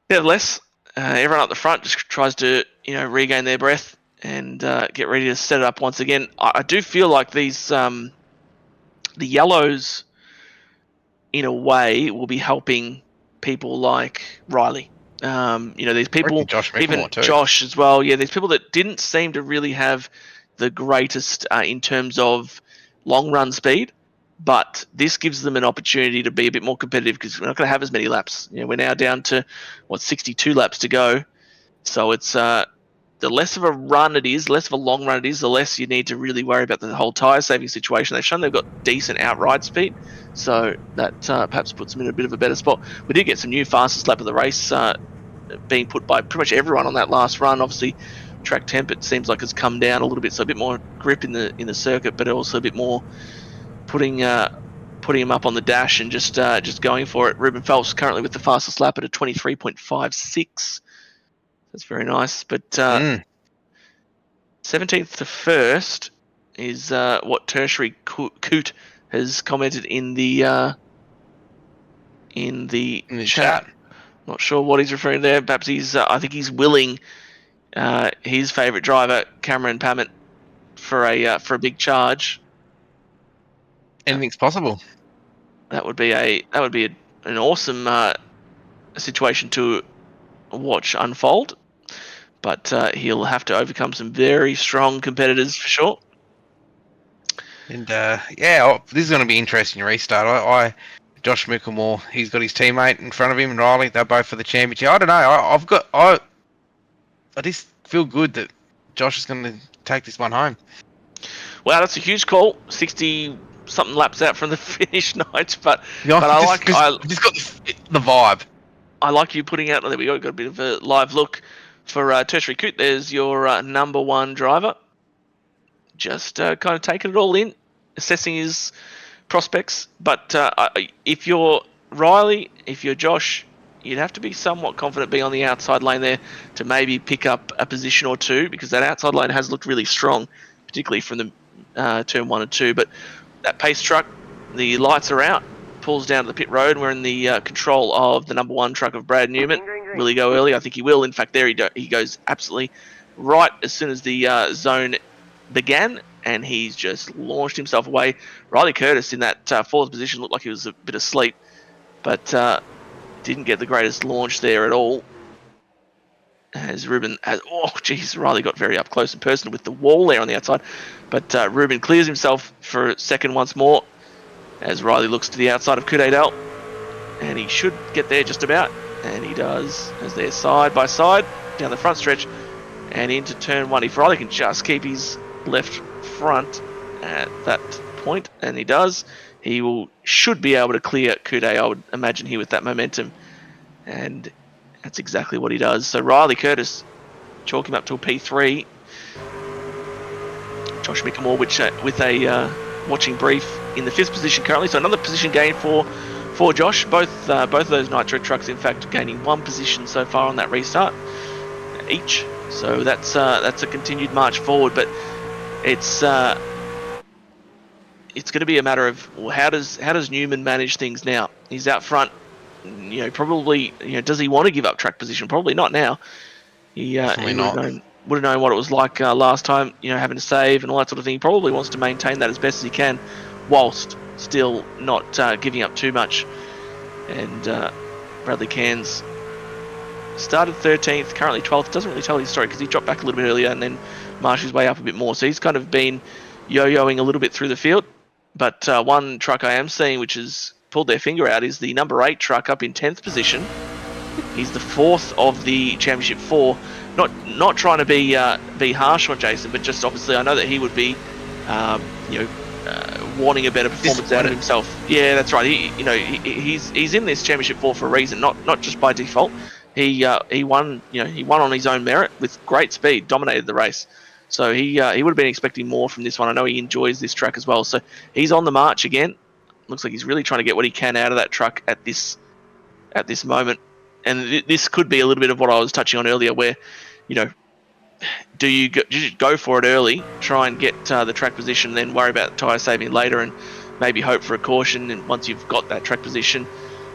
nevertheless, everyone up the front just tries to regain their breath and get ready to set it up once again. I do feel like these the yellows, in a way, will be helping people like Riley. These people, Josh even Josh as well. Yeah, these people that didn't seem to really have the greatest in terms of long run speed, but this gives them an opportunity to be a bit more competitive because we're not going to have as many laps. We're now down to 62 laps to go, so it's the less of a run it is, less of a long run it is, the less you need to really worry about the whole tyre saving situation. They've shown they've got decent outright speed, so that perhaps puts them in a bit of a better spot. We did get some new fastest lap of the race being put by pretty much everyone on that last run. Obviously, track temp, it seems like, has come down a little bit, so a bit more grip in the circuit, but also a bit more putting him up on the dash and just going for it. Ruben Phelps currently with the fastest lap at a 23.56. That's very nice. But 17th to 1st is what Tertiary Coot has commented in the chat. Not sure what he's referring to there. Perhaps I think he's willing his favourite driver, Cameron Pamet, for a big charge. Anything's possible. That would be an awesome situation to watch unfold. But he'll have to overcome some very strong competitors for sure. And this is going to be interesting restart. Josh Michelmore, he's got his teammate in front of him, and Riley. They're both for the championship. I don't know. I just feel good that Josh is going to take this one home. Wow, that's a huge call. 60 something laps out from the finish night, but I just got the vibe. I like you putting out. There we go. Got a bit of a live look for Tertiary Coot. There's your number one driver. Just kind of taking it all in, assessing his prospects. But if you're Riley, if you're Josh, you'd have to be somewhat confident being on the outside lane there to maybe pick up a position or two, because that outside lane has looked really strong, particularly from the turn 1 and 2. But that pace truck, the lights are out, pulls down to the pit road. We're in the control of the number one truck of Brad Newman. Will he go early? I think he will. In fact, there he goes absolutely right as soon as the zone began, and he's just launched himself away. Riley Curtis in that fourth position looked like he was a bit asleep, but didn't get the greatest launch there at all. Riley got very up close and personal with the wall there on the outside, but Ruben clears himself for second once more as Riley looks to the outside of Kudadel, and he should get there just about, and he does, as they're side by side down the front stretch and into turn 1. If Riley can just keep his left front at that point, and he does, he should be able to clear Kude, I would imagine, here with that momentum, and that's exactly what he does. So Riley Curtis chalk him up to a P3. Josh Michelmore, with a watching brief in the 5th position currently, so another position gain for Josh. Both of those Nitro trucks, in fact, gaining 1 position so far on that restart each. So that's a continued march forward, but it's going to be a matter of, well, how does Newman manage things now? He's out front. Probably, does he want to give up track position? Probably not now. He Definitely not. would have known what it was like last time, having to save and all that sort of thing. He probably wants to maintain that as best as he can, whilst still not giving up too much. And Bradley Cairns started 13th, currently 12th. Doesn't really tell his story because he dropped back a little bit earlier and then marched his way up a bit more. So he's kind of been yo-yoing a little bit through the field. But one truck I am seeing which has pulled their finger out is the number 8 truck up in 10th position. He's the 4th of the Championship 4. Not trying to be harsh on Jason, but just obviously I know that he would be, wanting a better performance out of himself. Yeah, that's right. He's in this Championship 4 for a reason, not just by default. He won on his own merit with great speed, dominated the race. So he would have been expecting more from this one. I know he enjoys this track as well. So he's on the march again. Looks like he's really trying to get what he can out of that truck at this moment. And this could be a little bit of what I was touching on earlier, where, do you go for it early, try and get the track position, then worry about tyre saving later, and maybe hope for a caution. And once you've got that track position,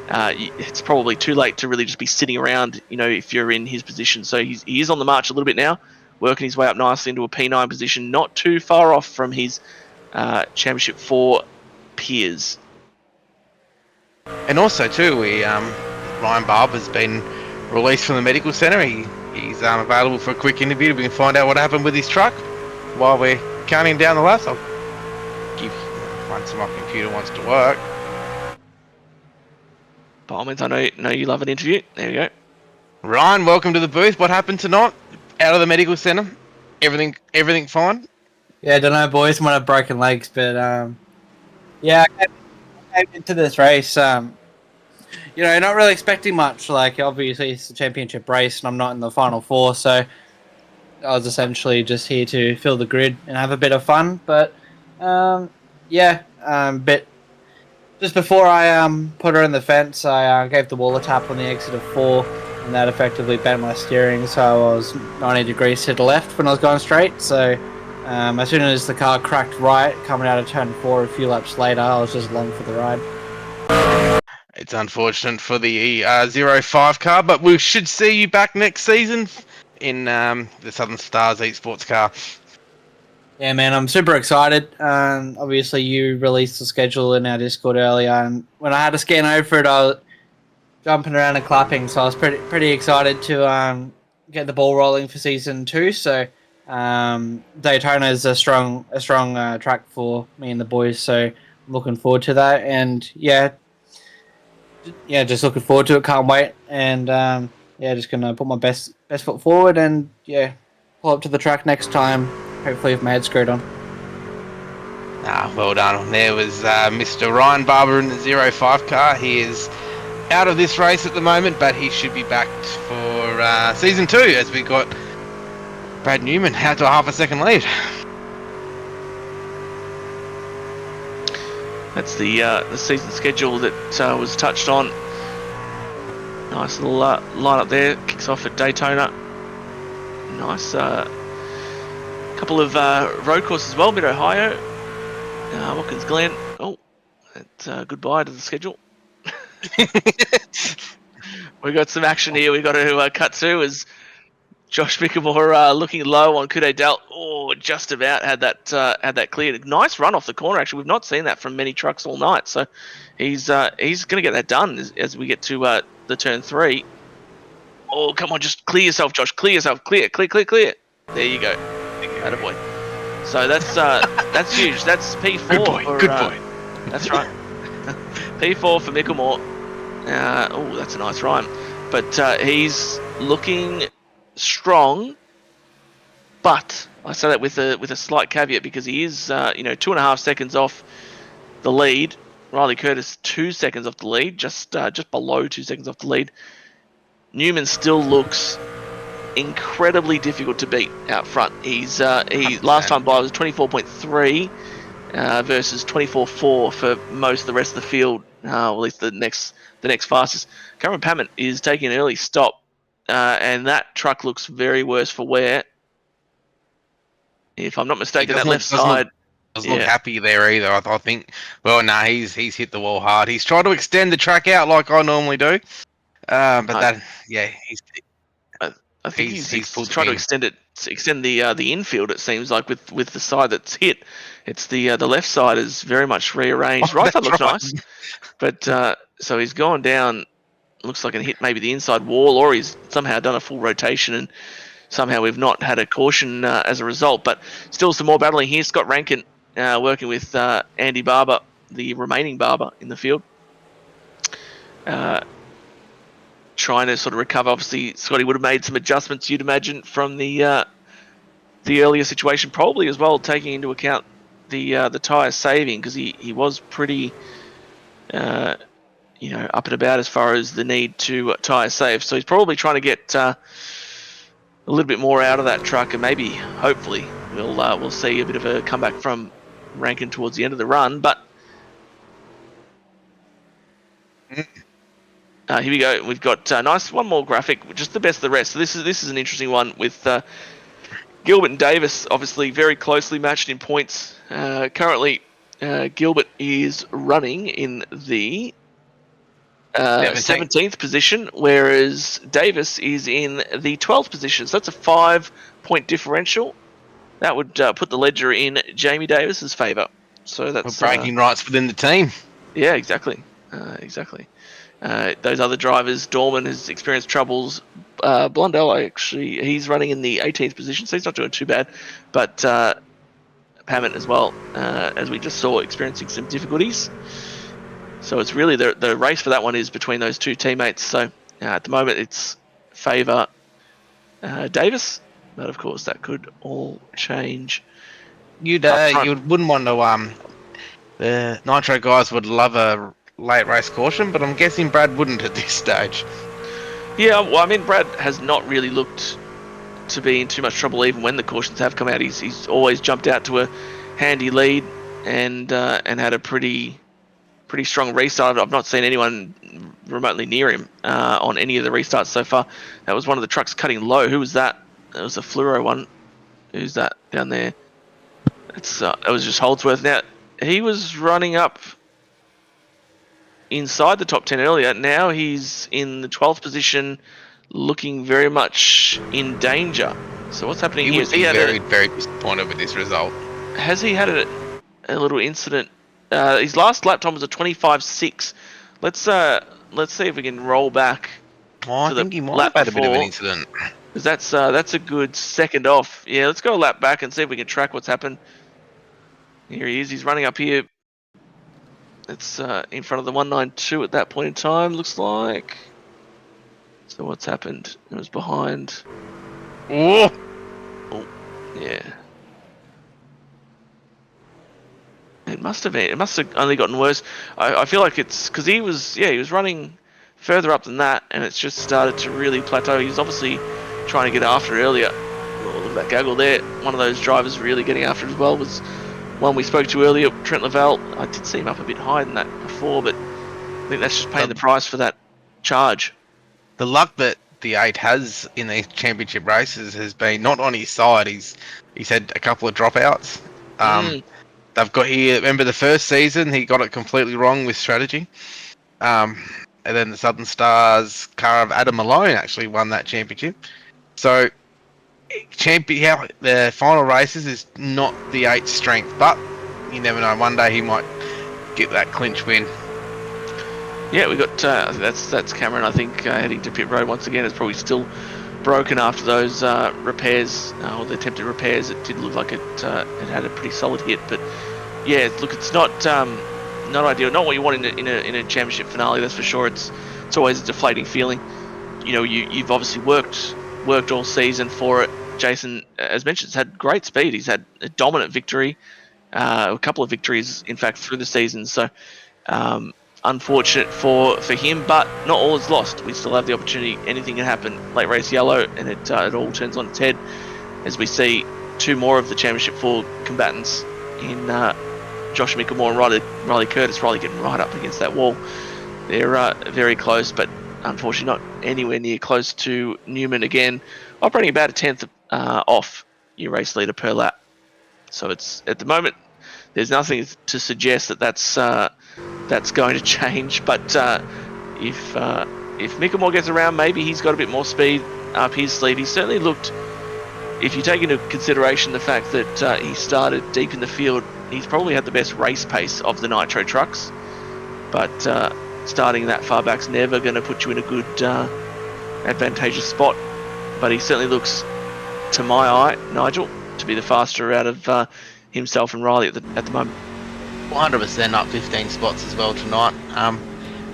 it's probably too late to really just be sitting around, if you're in his position. So he is on the march a little bit now, working his way up nicely into a P9 position, not too far off from his Championship 4 peers. And also too, Ryan Barber's been released from the medical centre. He's available for a quick interview. We can find out what happened with his truck while we're counting down the laps. I'll give once my computer wants to work. By all means, I know you love an interview. There we go. Ryan, welcome to the booth. What happened tonight? Out of the medical centre? Everything fine? Yeah, I don't know, boys. Might have broken legs, but I came into this race. Not really expecting much. Like, obviously, it's a championship race, and I'm not in the final 4, so I was essentially just here to fill the grid and have a bit of fun. But but just before I put her in the fence, I gave the wall a tap on the exit of 4, and that effectively bent my steering, so I was 90 degrees to the left when I was going straight. So as soon as the car cracked right, coming out of turn 4 a few laps later, I was just along for the ride. It's unfortunate for the 05 car, but we should see you back next season in the Southern Stars eSports car. Yeah, man, I'm super excited. Obviously, you released the schedule in our Discord earlier, and when I had to scan over it, I was jumping around and clapping, so I was pretty excited to get the ball rolling for season 2. So Daytona is a strong track for me and the boys, so I'm looking forward to that. And just looking forward to it. Can't wait. And just gonna put my best foot forward and pull up to the track next time. Hopefully, with my head screwed on. Well done. There was Mr. Ryan Barber in the 05 car. He is out of this race at the moment, but he should be back for season 2 as we got Brad Newman out to a half a second lead. That's the season schedule that was touched on. Nice little lineup there. Kicks off at Daytona. Nice couple of road courses as well. Mid Ohio, Watkins Glen. Oh, that's goodbye to the schedule. We got some action here. We got to cut to as Josh Michelmore looking low on Kude Delt. Oh, just about had that cleared. Nice run off the corner. Actually, we've not seen that from many trucks all night. So he's going to get that done as we get to the turn 3. Oh, come on, just clear yourself, Josh. Clear yourself. Clear. There you go. Attaboy. So that's huge. That's P4. Good boy. That's right. P4 for Michelmore. That's a nice rhyme. But he's looking strong, but I say that with a slight caveat because he is 2.5 seconds off the lead. Riley Curtis 2 seconds off the lead, just below 2 seconds off the lead. Newman still looks incredibly difficult to beat out front. He's last time by was 24.3 versus 24.4 for most of the rest of the field. At least the next fastest. Cameron Pammett is taking an early stop, and that truck looks very worse for wear. If I'm not mistaken, that left side doesn't look happy there either. I think. Well, he's hit the wall hard. He's tried to extend the track out like I normally do, he's. I think He's he's pulled trying to in. extend the infield. It seems like with the side that's hit, it's the left side is very much rearranged. Oh, Right side that's looks right. nice, but so he's gone down. Looks like it hit maybe the inside wall, or he's somehow done a full rotation, and somehow we've not had a caution as a result. But still some more battling here. Scott Rankin working with Andy Barber, the remaining Barber in the field. Trying to sort of recover. Obviously, Scotty would have made some adjustments, you'd imagine, from the earlier situation, probably as well, taking into account the tyre saving, because he was pretty, up and about as far as the need to tyre save. So he's probably trying to get a little bit more out of that truck, and maybe, hopefully, we'll see a bit of a comeback from Rankin towards the end of the run. But here we go. We've got nice one more graphic, just the best of the rest. So this is an interesting one with Gilbert and Davis, obviously very closely matched in points. Currently, Gilbert is running in the 17th position, whereas Davis is in the 12th position. So that's a 5-point differential. That would put the ledger in Jamie Davis's favour. So that's bragging rights within the team. Yeah, exactly. Those other drivers, Dorman has experienced troubles. Blundell, actually, he's running in the 18th position, so he's not doing too bad. But Pammett as well, as we just saw, experiencing some difficulties. So it's really the race for that one is between those two teammates. So at the moment, it's favour Davis, but of course that could all change. You wouldn't want to. The Nitro guys would love a late race caution, but I'm guessing Brad wouldn't at this stage. Yeah, well, I mean, Brad has not really looked to be in too much trouble even when the cautions have come out. He's always jumped out to a handy lead and had a pretty strong restart. I've not seen anyone remotely near him on any of the restarts so far. That was one of the trucks cutting low. Who was that? That was a fluoro one. Who's that down there? It was just Holdsworth. Now, he was running up inside the top 10 earlier. Now he's in the 12th position, looking very much in danger. So what's happening He here? would be very disappointed with this result. Has he had a little incident? His last lap time was a 25.6. Let's see if we can roll back. Oh, I think he might have had a bit of an incident. Because that's a good second off. Yeah, let's go a lap back and see if we can track what's happened. Here he is. He's running up here. It's in front of the 192 at that point in time, looks like. So what's happened? It was behind. Oh, yeah. It must have only gotten worse. I feel like it's because he was running further up than that, and it's just started to really plateau. He was obviously trying to get after earlier. Oh, look at that gaggle there. One of those drivers really getting after it as well was one we spoke to earlier, Trent Lavelle. I did see him up a bit higher than that before, but I think that's just paying the price for that charge. The luck that the 8 has in these championship races has been not on his side. He's had a couple of dropouts. They've got here. Remember the first season, he got it completely wrong with strategy. And then the Southern Stars car of Adam Malone actually won that championship. So the final races is not the 8's strength, but you never know. One day he might get that clinch win. Yeah, we got that's Cameron. I think heading to pit road once again. It's probably still broken after those repairs or the attempted repairs. It did look like it had a pretty solid hit, but yeah, look, it's not ideal. Not what you want in a championship finale. That's for sure. It's always a deflating feeling. You know, you've obviously worked all season for it. Jason, as mentioned, has had great speed. He's had a dominant victory, a couple of victories, in fact, through the season. So, unfortunate for him, but not all is lost. We still have the opportunity. Anything can happen. Late race yellow, and it all turns on its head as we see two more of the championship 4 combatants in Josh Michelmore and Riley Curtis. Riley getting right up against that wall. They're very close, but unfortunately not anywhere near close to Newman again, operating about a tenth off your race leader per lap. So it's at the moment there's nothing to suggest that that's going to change. But if Michelmore gets around, maybe he's got a bit more speed. up his sleeve. He certainly looked, if you take into consideration the fact that he started deep in the field, he's probably had the best race pace of the Nitro trucks. But starting that far back's never going to put you in a good, advantageous spot. But he certainly looks, to my eye, Nigel, to be the faster out of himself and Riley at the moment. 100% up 15 spots as well tonight.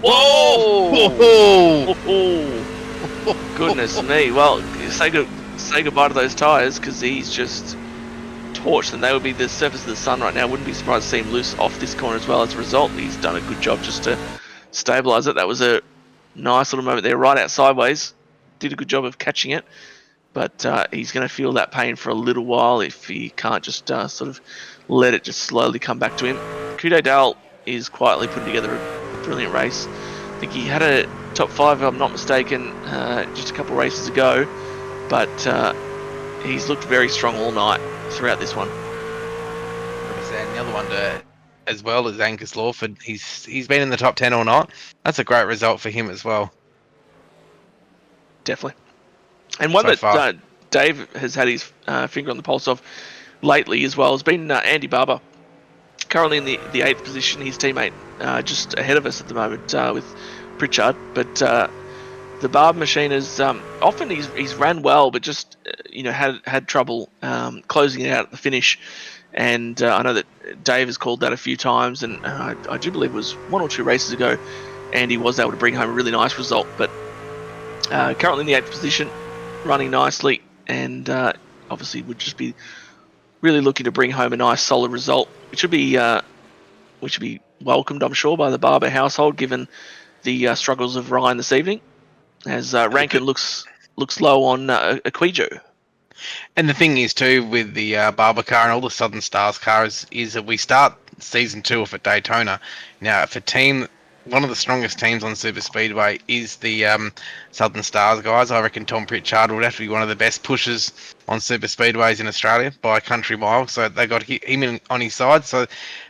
Whoa! Goodness me. Well, say goodbye to those tyres, because he's just torched them. They would be the surface of the sun right now. Wouldn't be surprised to see him loose off this corner as well. As a result, he's done a good job just to stabilise it. That was a nice little moment there, right out sideways. Did a good job of catching it. But he's going to feel that pain for a little while if he can't just sort of let it just slowly come back to him. Kudo Dale is quietly putting together a brilliant race. I think he had a top 5, if I'm not mistaken, just a couple of races ago. But he's looked very strong all night throughout this one. And the other one as well is Angus Lawford. He's been in the top 10 all night. That's a great result for him as well. Definitely. And one So that Dave has had his finger on the pulse of lately as well has been Andy Barber. Currently in the 8th position, his teammate just ahead of us at the moment with Pritchard. But the Barber machine is often he's ran well, but just had trouble closing it out at the finish. And I know that Dave has called that a few times, and I do believe it was 1 or 2 races ago, Andy was able to bring home a really nice result. But currently in the 8th position, running nicely, and obviously would just be really looking to bring home a nice solid result, which should be welcomed, I'm sure, by the Barber household, given the struggles of Ryan this evening, as Rankin looks low on Aquijo. And the thing is too with the Barber car and all the Southern Stars cars is that we start season 2 off at Daytona. Now, if a team, one of the strongest teams on Super Speedway is the Southern Stars guys, I reckon Tom Pritchard would have to be one of the best pushers on Super Speedways in Australia by a country mile. So they got him on his side. So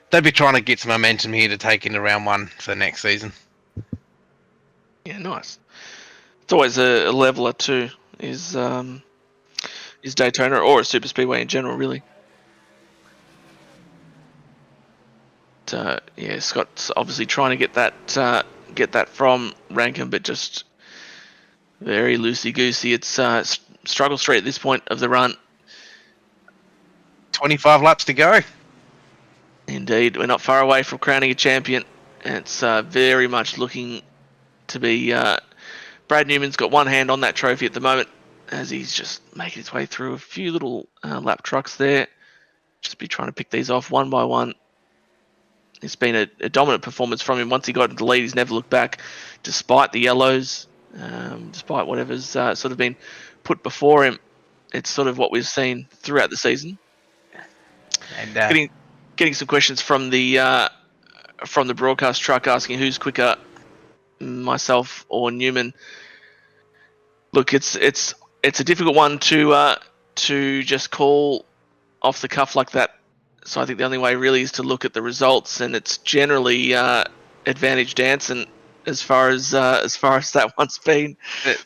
they'd be trying to get some momentum here to take into round 1 for next season. Yeah, nice. It's always a leveler too. Is Daytona or a Super Speedway in general, really. Yeah, Scott's obviously trying to get that from Rankin, but just very loosey-goosey. It's struggle street at this point of the run. 25 laps to go. Indeed, we're not far away from crowning a champion. It's very much looking to be... Brad Newman's got one hand on that trophy at the moment, as he's just making his way through a few little lap trucks there. Just be trying to pick these off one by one. It's been a dominant performance from him. Once he got into the lead, he's never looked back, despite the yellows, despite whatever's sort of been put before him. It's sort of what we've seen throughout the season. And getting some questions from the broadcast truck asking who's quicker, myself or Newman. Look, it's a difficult one to just call off the cuff like that. So I think the only way really is to look at the results, and it's generally advantage Danson as far as that one's been.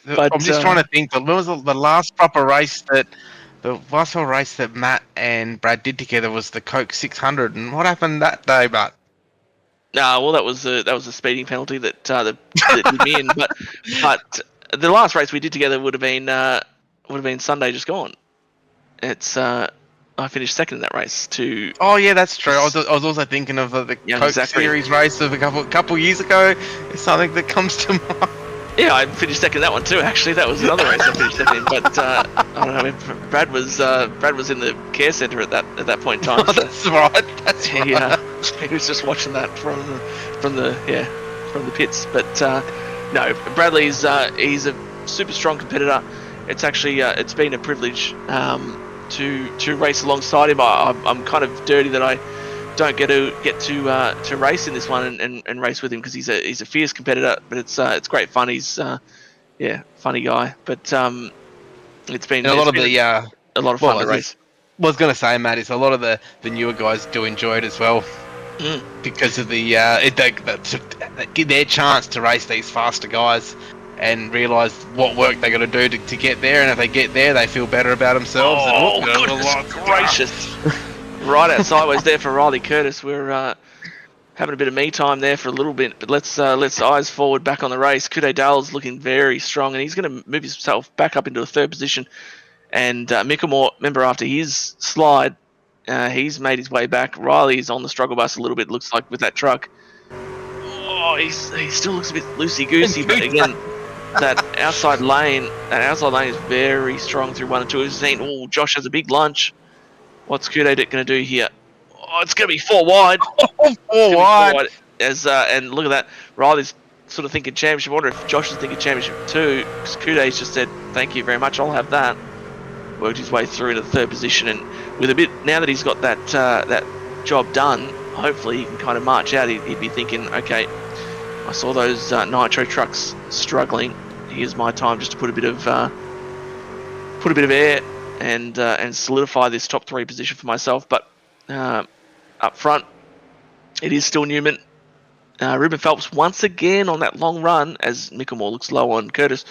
But I'm just trying to think. When was the last proper race that Matt and Brad did together was the Coke 600, and what happened that day, Matt? Well, that was a speeding penalty that did me in. But the last race we did together would have been Sunday just gone. It's I finished second in that race too. Oh yeah, that's true. I was also thinking of the Coke Series race of a couple years ago. It's something that comes to mind. Yeah, I finished second in that one too. Actually, that was another race I finished second in. But I don't know. I mean, Brad was in the care centre at that point in time. Oh, that's right. That's right. He was just watching that from the pits. But no, Bradley's he's a super strong competitor. It's actually it's been a privilege to race alongside him. I'm kind of dirty that I don't get to race in this one and race with him, because he's a fierce competitor. But it's great fun. He's funny guy. But it's been a lot of fun to race. I was going to say, Matt, is a lot of the newer guys do enjoy it as well, because of their chance to race these faster guys. and realise what work they got to do to get there. And if they get there, they feel better about themselves. Oh, and goodness gracious. Right out sideways there for Riley Curtis. We're having a bit of me time there for a little bit, but let's eyes forward back on the race. Kude Dale's looking very strong, and he's going to move himself back up into a third position. And Michelmore, remember, after his slide, he's made his way back. Riley's on the struggle bus a little bit, looks like, with that truck. Oh, he still looks a bit loosey-goosey, but again, that outside lane is very strong through 1 and 2. We've seen, oh, Josh has a big lunge. What's Kude going to do here? Oh, it's going to be 4 wide. Four wide. And look at that. Riley's sort of thinking championship. I wonder if Josh is thinking championship too, because Kude's just said, thank you very much, I'll have that. Worked his way through to the third position, and with a bit, now that he's got that job done, hopefully he can kind of march out. He'd be thinking, okay, I saw those Nitro trucks struggling. Here's my time just to put a bit of air and solidify this top 3 position for myself. But up front, it is still Newman. Ruben Phelps once again on that long run as Michelmore looks low on Curtis.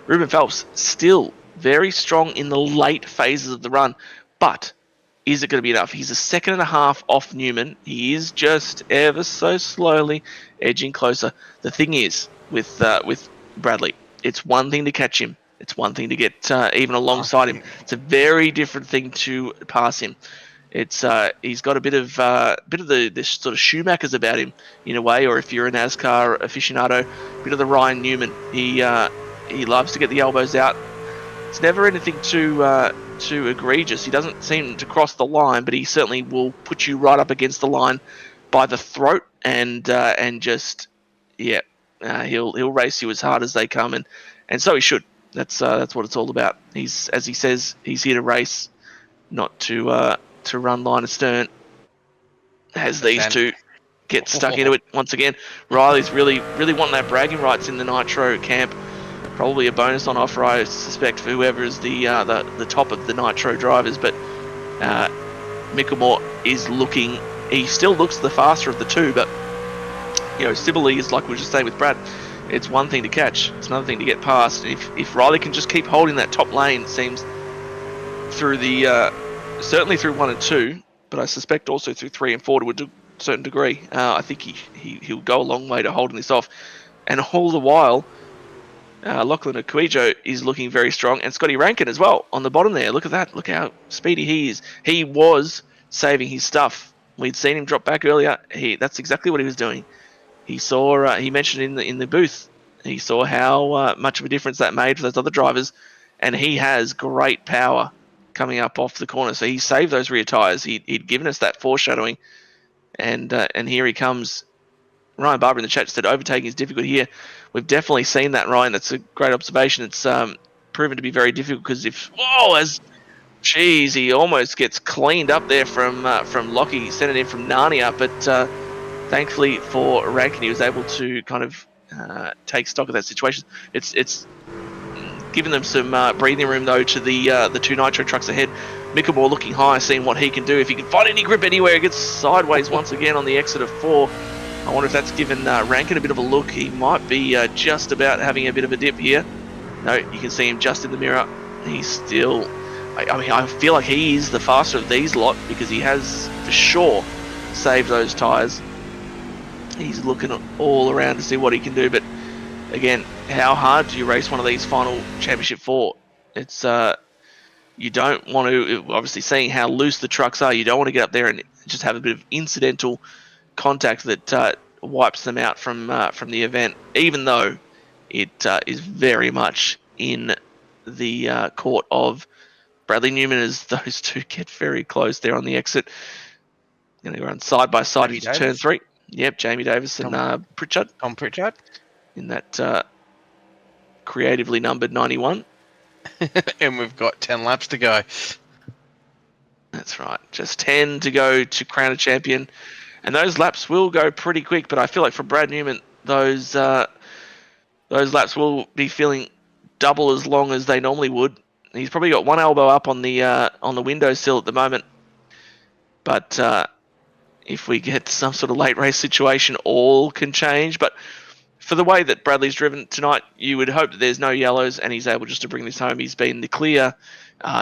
Ruben Phelps still very strong in the late phases of the run, but is it going to be enough? He's a 2.5 seconds off Newman. He is just ever so slowly edging closer. The thing is, with Bradley, it's one thing to catch him. It's one thing to get even alongside him. It's a very different thing to pass him. It's he's got a bit of the sort of Schumachers about him in a way, or if you're a NASCAR aficionado, a bit of the Ryan Newman. He loves to get the elbows out. It's never anything too egregious. He doesn't seem to cross the line, but he certainly will put you right up against the line by the throat, and just he'll race you as hard as they come, and so he should. That's what it's all about. He's, as he says, he's here to race, not to run line astern. As these two get stuck into it once again, Riley's really wanting that bragging rights in the Nitro camp. Probably a bonus on offer, I suspect, for whoever is the top of the Nitro drivers. But Michelmore is looking. He still looks the faster of the two, but Sibley is, like we were just saying with Brad. It's one thing to catch. It's another thing to get past. And if Riley can just keep holding that top lane, it seems, through the certainly through 1 and 2, but I suspect also through 3 and 4 to a certain degree. I think he'll go a long way to holding this off. And all the while, Lachlan Akuijo is looking very strong, and Scotty Rankin as well on the bottom there. Look at that. Look how speedy he is. He was saving his stuff. We'd seen him drop back earlier. That's exactly what he was doing. He saw. He mentioned in the booth. He saw how much of a difference that made for those other drivers, and he has great power coming up off the corner. So he saved those rear tyres. He'd given us that foreshadowing, and here he comes. Ryan Barber in the chat said overtaking is difficult here. We've definitely seen that, Ryan. That's a great observation. It's proven to be very difficult because he almost gets cleaned up there from Lockie. He sent it in from Narnia, but thankfully for Rankin, he was able to kind of take stock of that situation. It's given them some breathing room though to the two Nitro trucks ahead. Michelmore looking high, seeing what he can do. If he can find any grip anywhere, he gets sideways once again on the exit of 4. I wonder if that's given Rankin a bit of a look. He might be just about having a bit of a dip here. No, you can see him just in the mirror. He's still... I feel like he is the faster of these lot because he has, for sure, saved those tyres. He's looking all around to see what he can do. But, again, how hard do you race one of these final championship 4? It's... you don't want to... Obviously, seeing how loose the trucks are, you don't want to get up there and just have a bit of incidental contact that wipes them out from the event, even though it is very much in the court of Bradley Newman as those two get very close there on the exit. Going to run side by side into turn 3. Yep, Jamie Davis and Pritchard. Tom Pritchard. In that creatively numbered 91. And we've got 10 laps to go. That's right. Just 10 to go to crown a champion. And those laps will go pretty quick, but I feel like for Brad Newman, those laps will be feeling double as long as they normally would. He's probably got one elbow up on the windowsill at the moment. But if we get some sort of late race situation, all can change. But for the way that Bradley's driven tonight, you would hope that there's no yellows and he's able just to bring this home. He's been the clear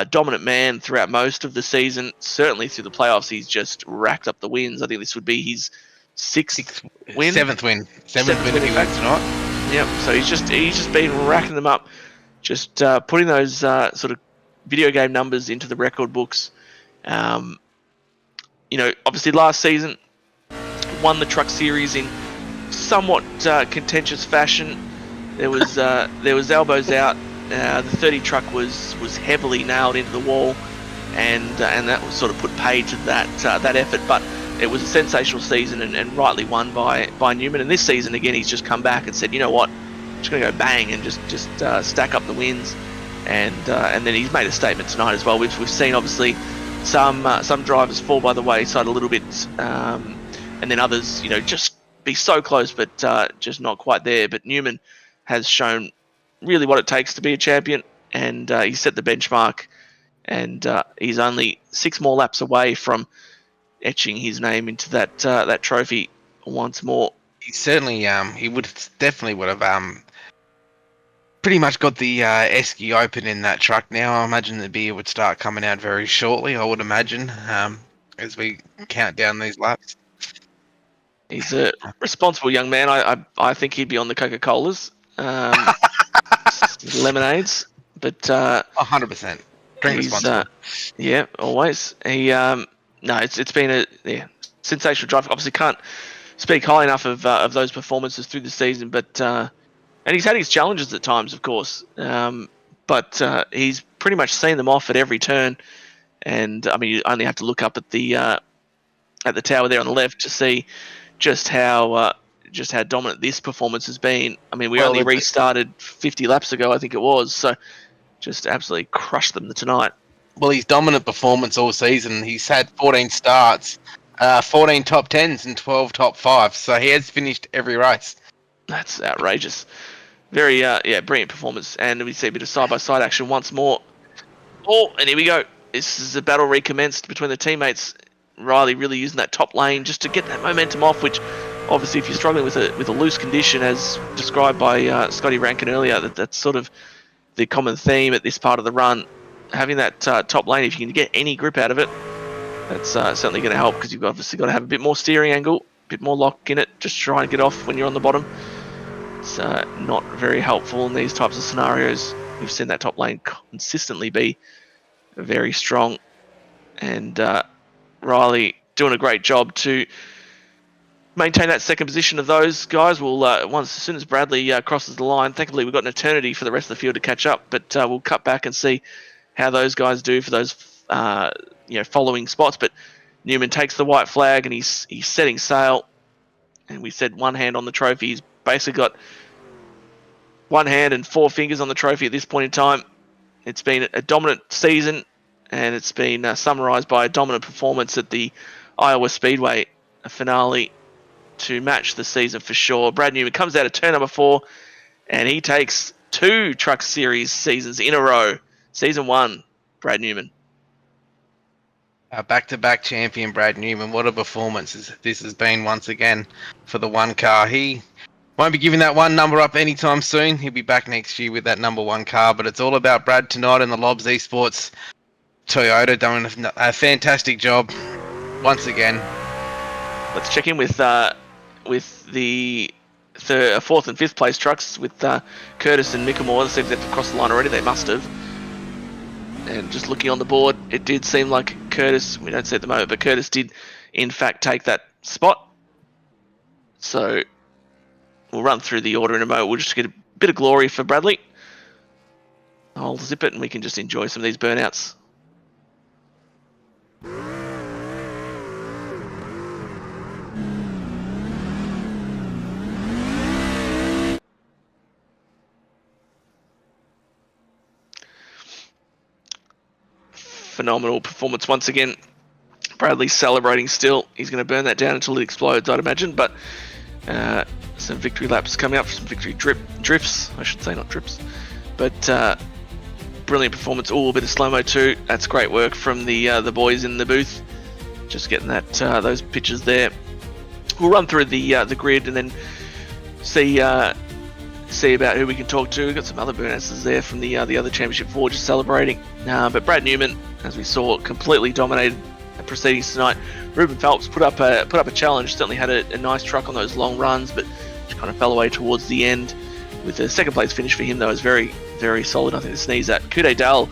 dominant man throughout most of the season. Certainly through the playoffs, he's just racked up the wins. I think this would be his seventh win if he wins tonight. Yep. So he's just been racking them up, just putting those sort of video game numbers into the record books. Obviously last season won the Truck Series in somewhat contentious fashion. There was elbows out. The 30 truck was heavily nailed into the wall, and that was sort of put paid to that effort. But it was a sensational season and rightly won by Newman. And this season again, he's just come back and said, you know what, I'm just going to go bang and just stack up the wins. And then he's made a statement tonight as well. We've seen obviously some drivers fall by the wayside a little bit, and then others just be so close but just not quite there. But Newman has shown really what it takes to be a champion, and he set the benchmark, and he's only 6 more laps away from etching his name into that trophy once more. He certainly definitely would have pretty much got the esky open in that truck now. I imagine the beer would start coming out very shortly, I would imagine, as we count down these laps. He's a responsible young man. I think he'd be on the Coca-Colas, lemonades, but 100%. Drink responsibly. Yeah, always. It's been a sensational drive. Obviously, can't speak high enough of those performances through the season, but and he's had his challenges at times, of course. But he's pretty much seen them off at every turn, and I mean, you only have to look up at the tower there on the left to see just how dominant this performance has been. I mean, we only restarted 50 laps ago, I think it was, so just absolutely crushed them tonight. Well, his dominant performance all season, he's had 14 starts, 14 top 10s and 12 top 5s, so he has finished every race. That's outrageous. Very, brilliant performance. And we see a bit of side-by-side action once more. Oh, and here we go. This is a battle recommenced between the teammates. Riley really using that top lane just to get that momentum off, which obviously if you're struggling with a loose condition, as described by Scotty Rankin earlier, that's sort of the common theme at this part of the run. Having that top lane, if you can get any grip out of it, that's certainly going to help, because you've obviously got to have a bit more steering angle, a bit more lock in it, just try and get off when you're on the bottom. It's not very helpful in these types of scenarios. We've seen that top lane consistently be very strong, and Riley doing a great job to maintain that second position of those guys. We'll as soon as Bradley crosses the line, thankfully we've got an eternity for the rest of the field to catch up, but we'll cut back and see how those guys do for those following spots. But Newman takes the white flag and he's setting sail, and we said one hand on the trophy. He's basically got one hand and 4 fingers on the trophy at this point in time. It's been a dominant season, and it's been summarised by a dominant performance at the Iowa Speedway, a finale to match the season for sure. Brad Newman comes out of turn number 4, and he takes 2 Truck Series seasons in a row. Season 1, Brad Newman. Back-to-back champion Brad Newman. What a performance this has been once again for the one car. He won't be giving that one number up anytime soon. He'll be back next year with that number 1 car, but it's all about Brad tonight and the Lobs Esports Toyota doing a fantastic job once again. Let's check in with the 4th and 5th place trucks with Curtis and Michelmore. It seems they've crossed the line already. They must have. And just looking on the board, it did seem like Curtis, we don't see at the moment, but Curtis did in fact take that spot. So we'll run through the order in a moment. We'll just get a bit of glory for Bradley. I'll zip it and we can just enjoy some of these burnouts. Phenomenal performance once again. Bradley's celebrating still. He's going to burn that down until it explodes, I'd imagine. But some victory laps coming up, some victory drifts. I should say, not drips. But brilliant performance. Oh, a bit of slow-mo too. That's great work from the boys in the booth. Just getting that those pictures there. We'll run through the grid and then see about who we can talk to. We've got some other burnouts there from the other Championship 4 just celebrating. But Brad Newman, as we saw, completely dominated the proceedings tonight. Ruben Phelps put up a challenge. Certainly had a nice truck on those long runs, but just kind of fell away towards the end. With a second place finish for him, though, is very, very solid. Nothing to sneeze at. Kude Dale,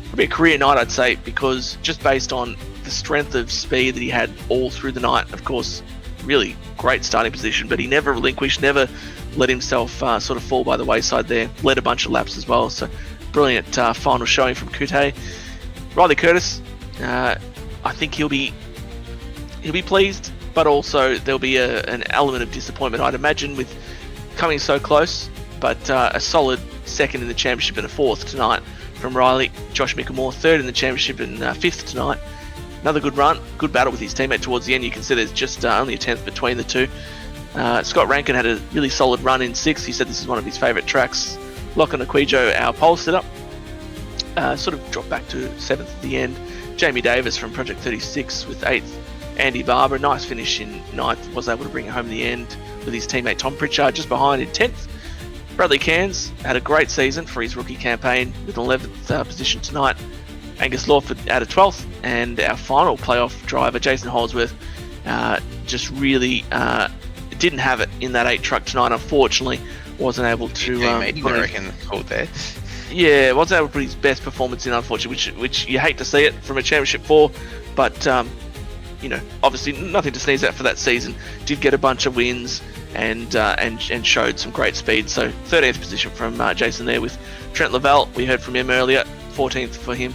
probably a career night, I'd say, because just based on the strength of speed that he had all through the night. Of course, really great starting position, but he never relinquished, never let himself sort of fall by the wayside there. Led a bunch of laps as well, so brilliant final showing from Kute. Riley Curtis, I think he'll be pleased, but also there'll be an element of disappointment, I'd imagine, with coming so close. But a solid second in the championship and a fourth tonight from Riley. Josh Michelmore third in the championship and fifth tonight. Another good run, good battle with his teammate towards the end. You can see there's just only a tenth between the two. Scott Rankin had a really solid run in sixth. He said this is one of his favourite tracks. Lachlan Aquijo, our pole setup, sort of dropped back to seventh at the end. Jamie Davis from Project 36 with eighth. Andy Barber, nice finish in ninth, was able to bring it home in the end with his teammate Tom Pritchard just behind in 10th. Bradley Cairns had a great season for his rookie campaign with an 11th position tonight. Angus Lawford out of 12th, and our final playoff driver, Jason Holdsworth, just really didn't have it in that 8 truck tonight. Unfortunately, wasn't able to. I reckon called that. Yeah, wasn't able to put his best performance in, unfortunately, which you hate to see it from a Championship 4, but obviously nothing to sneeze at for that season. Did get a bunch of wins and showed some great speed. So 13th position from Jason there with Trent Lavelle. We heard from him earlier. 14th for him.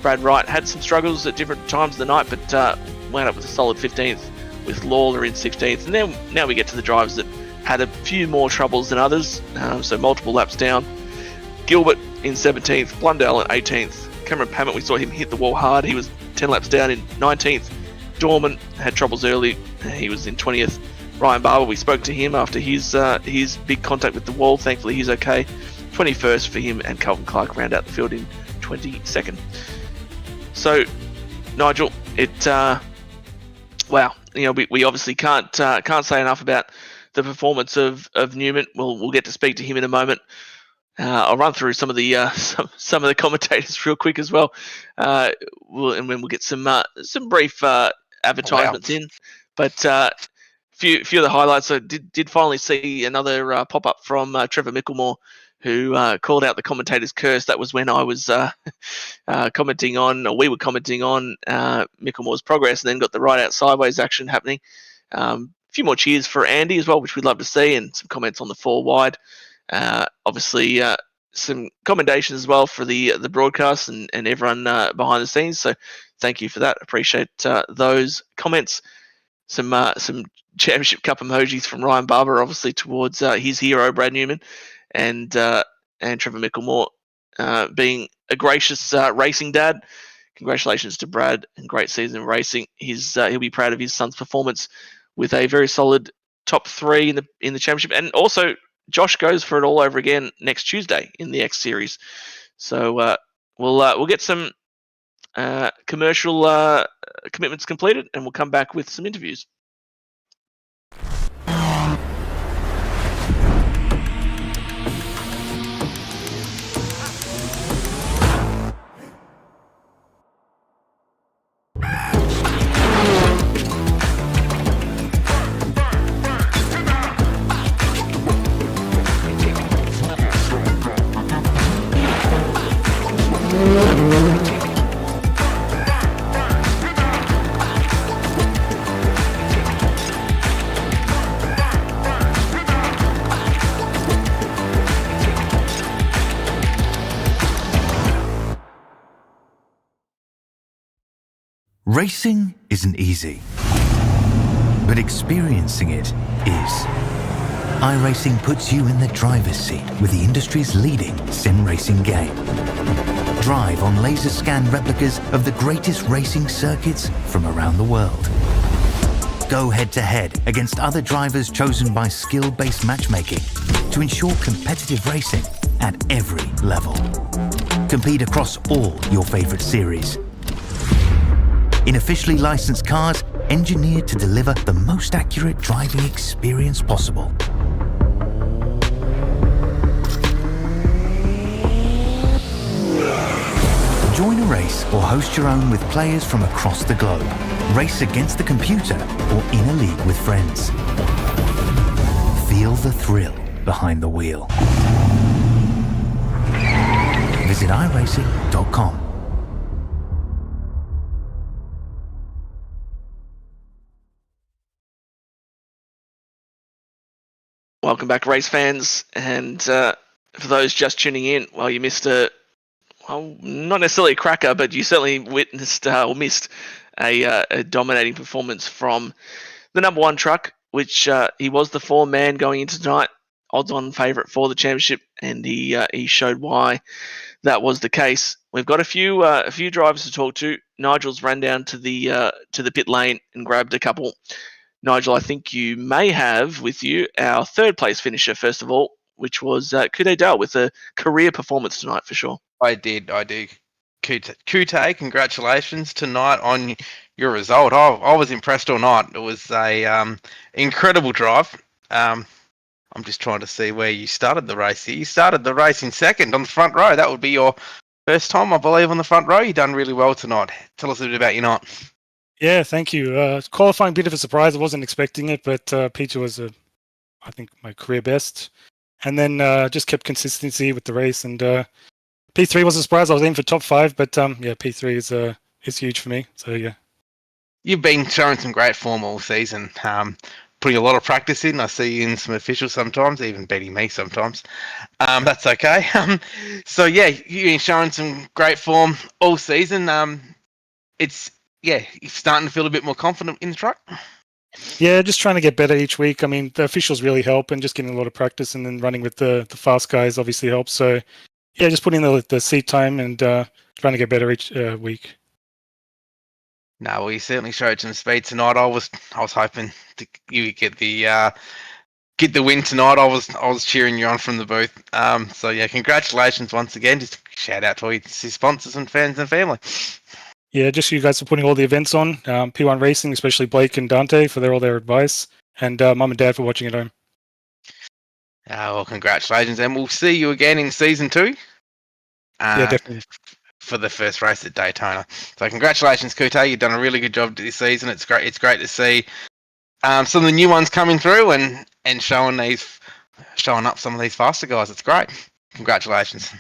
Brad Wright had some struggles at different times of the night, but wound up with a solid 15th with Lawler in 16th. And then now we get to the drivers that had a few more troubles than others, so multiple laps down. Gilbert in 17th, Blundell in 18th. Cameron Pammett, we saw him hit the wall hard. He was 10 laps down in 19th. Dorman had troubles early. He was in 20th. Ryan Barber, we spoke to him after his big contact with the wall. Thankfully, he's okay. 21st for him, and Calvin Clark round out the field in 22nd. So, Nigel, wow. We obviously can't say enough about the performance of Newman. We'll get to speak to him in a moment. I'll run through some of the commentators real quick as well. We'll get some brief advertisements in. But few of the highlights. I did finally see another pop up from Trevor Michelmore, who called out the commentator's curse. That was when I was commenting on, or we were commenting on Michelmore's progress, and then got the right out sideways action happening. A few more cheers for Andy as well, which we'd love to see, and some comments on the 4 wide. Obviously, some commendations as well for the broadcast and everyone behind the scenes. So thank you for that. Appreciate those comments. Some Championship Cup emojis from Ryan Barber, obviously towards his hero Brad Newman, and Trevor Michelmore being a gracious racing dad. Congratulations to Brad, and great season of racing. He'll be proud of his son's performance with a very solid top 3 in the championship, and also Josh goes for it all over again next Tuesday in the X Series. So we'll get some commercial commitments completed, and we'll come back with some interviews. Racing isn't easy, but experiencing it is. iRacing puts you in the driver's seat with the industry's leading sim racing game. Drive on laser scan replicas of the greatest racing circuits from around the world. Go head to head against other drivers chosen by skill-based matchmaking to ensure competitive racing at every level. Compete across all your favorite series. In officially licensed cars, engineered to deliver the most accurate driving experience possible. Join a race or host your own with players from across the globe. Race against the computer or in a league with friends. Feel the thrill behind the wheel. Visit iRacing.com. Welcome back, race fans, and for those just tuning in, well, you missed not necessarily a cracker, but you certainly witnessed or missed a dominating performance from the number one truck, which he was the four-man going into tonight, odds-on favourite for the championship, and he showed why that was the case. We've got a few drivers to talk to. Nigel's ran down to the pit lane and grabbed a couple. Nigel, I think you may have with you our third place finisher, first of all, which was Kute Dale with a career performance tonight for sure. I do. Kute, congratulations tonight on your result. I was impressed all night. It was a incredible drive. I'm just trying to see where you started the race here. You started the race in second on the front row. That would be your first time, I believe, on the front row. You've done really well tonight. Tell us a bit about your night. Yeah, thank you. Qualifying, bit of a surprise. I wasn't expecting it, but P2 was, I think, my career best. And then just kept consistency with the race. And P3 was a surprise. I was aiming for top 5, but yeah, P3 is huge for me. So yeah. You've been showing some great form all season, putting a lot of practice in. I see you in some officials sometimes, even beating me sometimes. That's okay. So yeah, you've been showing some great form all season. You're starting to feel a bit more confident in the truck. Yeah, just trying to get better each week. I mean, the officials really help, and just getting a lot of practice, and then running with the fast guys obviously helps. So yeah, just putting the seat time and trying to get better each week. No, well, you certainly showed some speed tonight. I was hoping you get the win tonight. I was cheering you on from the booth. So yeah, congratulations once again. Just shout out to all your sponsors and fans and family. Yeah, just you guys for putting all the events on. P1 Racing, especially Blake and Dante for all their advice, and Mum and Dad for watching at home. Well, congratulations, and we'll see you again in season 2. Yeah, definitely. For the first race at Daytona. So congratulations, Kute. You've done a really good job this season. It's great. It's great to see some of the new ones coming through and showing up some of these faster guys. It's great. Congratulations.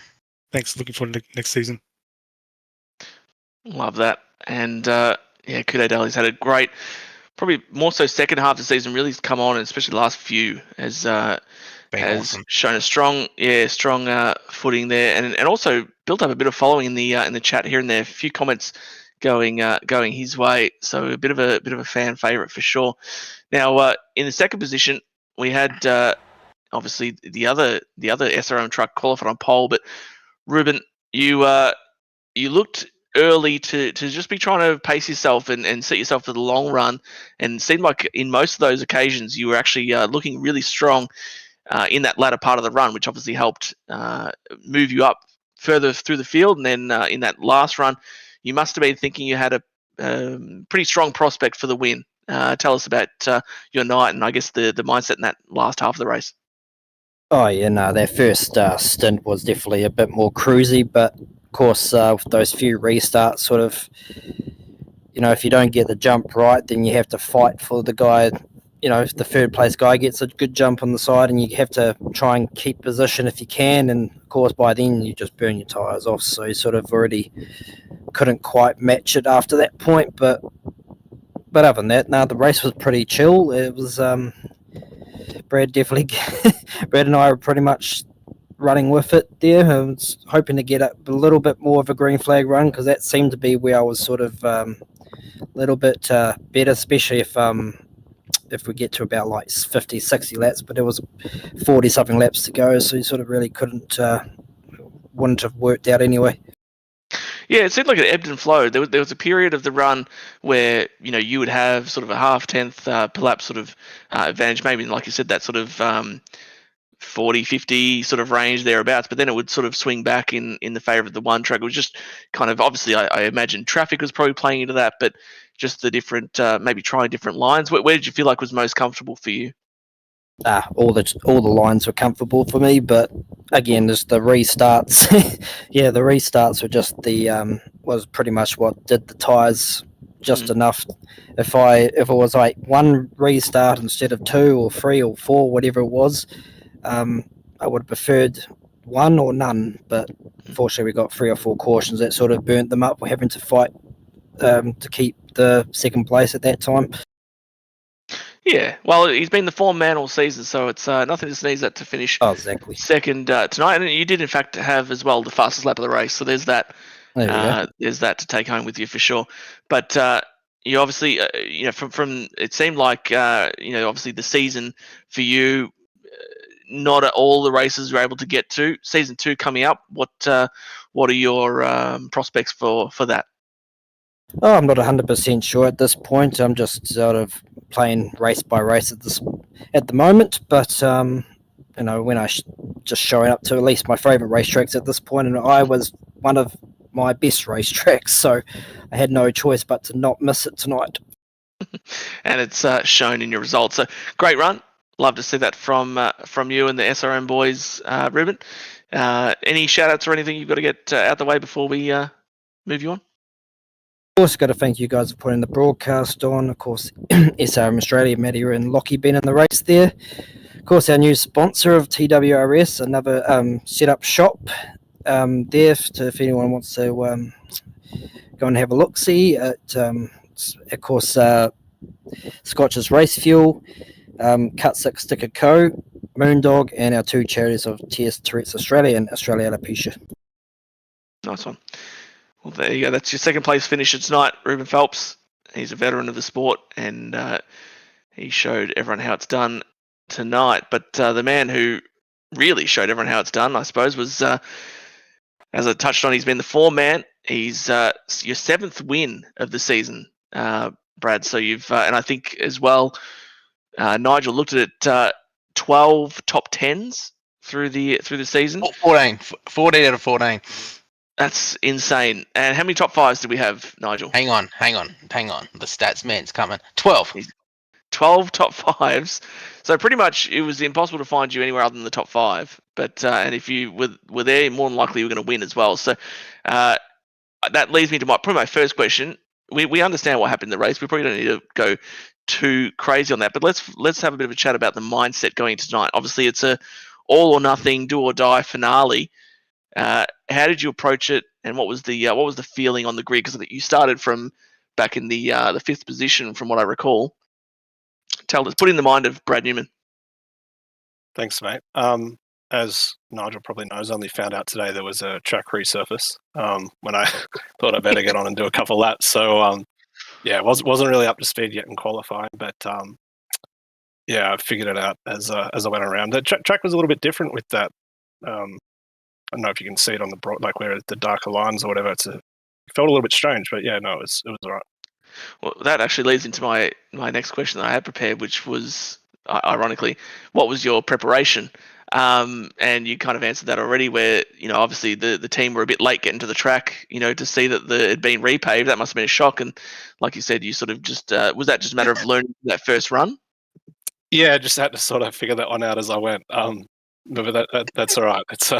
Thanks. Looking forward to next season. Love that. And Kute Dale has had a great, probably more so second half of the season, really come on, and especially the last few has awesome. Shown a strong footing there, and also built up a bit of following in the chat here and there. A few comments going his way, so a bit of a fan favorite for sure. Now in the second position we had obviously the other SRM truck qualified on pole, but Ruben, you looked early to just be trying to pace yourself and set yourself for the long run, and it seemed like in most of those occasions you were actually looking really strong in that latter part of the run, which obviously helped move you up further through the field. And then in that last run, you must have been thinking you had a pretty strong prospect for the win. Tell us about your night and I guess the mindset in that last half of the race. Oh yeah, no, that first stint was definitely a bit more cruisy, but of course with those few restarts, sort of, if you don't get the jump right, then you have to fight for the guy. If the third place guy gets a good jump on the side, and you have to try and keep position if you can, and of course by then you just burn your tyres off, so you sort of already couldn't quite match it after that point. But other than that, the race was pretty chill. It was Brad and I were pretty much running with it there. I was hoping to get a little bit more of a green flag run, because that seemed to be where I was sort of a little bit better, especially if we get to about like 50, 60 laps, but it was 40 something laps to go, so you sort of really wouldn't have worked out anyway. Yeah, it seemed like it ebbed and flowed. There was a period of the run where you would have sort of a half-tenth per lap sort of advantage, maybe like you said, that sort of 40, 50 sort of range thereabouts, but then it would sort of swing back in the favour of the one track. It was just kind of, obviously I imagine traffic was probably playing into that, but just the different, maybe trying different lines. Where did you feel like was most comfortable for you? all the lines were comfortable for me, but again, just the restarts. Yeah, the restarts were just was pretty much what did the tires just enough. If it was like one restart instead of 2 or 3 or 4, whatever it was, I would have preferred one or none. But unfortunately, we got 3 or 4 cautions that sort of burnt them up. We're having to fight to keep the second place at that time. Yeah, well, he's been the form man all season, so it's nothing to sneeze at to finish exactly second tonight. And you did, in fact, have as well the fastest lap of the race, so there's that. There's that to take home with you for sure. But you obviously, from it seemed like obviously the season for you, not at all the races you're able to get to. Season 2 coming up. What are your prospects for that? Oh, I'm not 100% sure at this point. I'm just sort of playing race by race at the moment. But when I just showing up to at least my favourite racetracks at this point, and I was one of my best racetracks, so I had no choice but to not miss it tonight. And it's shown in your results. So great run. Love to see that from you and the SRM boys, Ruben. Any shout outs or anything you've got to get out the way before we move you on? Of course, got to thank you guys for putting the broadcast on. Of course, SRM Australia, Matty and Lockie been in the race there. Of course, our new sponsor of TWRS, another setup shop there if anyone wants to go and have a look-see at, of course, Scotch's Race Fuel, Cut 6 Sticker Co., Moondog, and our 2 charities of TS Tourette's Australia and Australia Alopecia. Nice one. Well, there you go. That's your second place finisher tonight, Ruben Phelps. He's a veteran of the sport, and he showed everyone how it's done tonight. But the man who really showed everyone how it's done, I suppose, was, as I touched on, he's been the form man. He's your 7th win of the season, Brad. So you've, and I think as well, Nigel looked at it, 12 top 10s through the season. 14 out of 14. That's insane. And how many top 5s did we have, Nigel? Hang on. The stats man's coming. 12. 12 top 5s. So pretty much it was impossible to find you anywhere other than the top 5. But and if you were there, more than likely you were going to win as well. So that leads me to probably my first question. We understand what happened in the race. We probably don't need to go too crazy on that. But let's have a bit of a chat about the mindset going into tonight. Obviously, it's a all or nothing, do or die finale. How did you approach it, and what was the feeling on the grid? Because you started from back in the 5th position, from what I recall. Tell us, put in the mind of Brad Newman. Thanks, mate. As Nigel probably knows, I only found out today there was a track resurface when I thought I better get on and do a couple laps. So wasn't really up to speed yet in qualifying, but I figured it out as I went around. The track was a little bit different with that. I don't know if you can see it on the like where the darker lines or whatever. It felt a little bit strange, but it was all right. Well, that actually leads into my next question that I had prepared, which was, ironically, what was your preparation? And you kind of answered that already, where obviously the team were a bit late getting to the track. To see that it had been repaved, that must have been a shock. And like you said, you sort of just was that just a matter of learning that first run? Yeah, just had to sort of figure that one out as I went. But that's all right. It's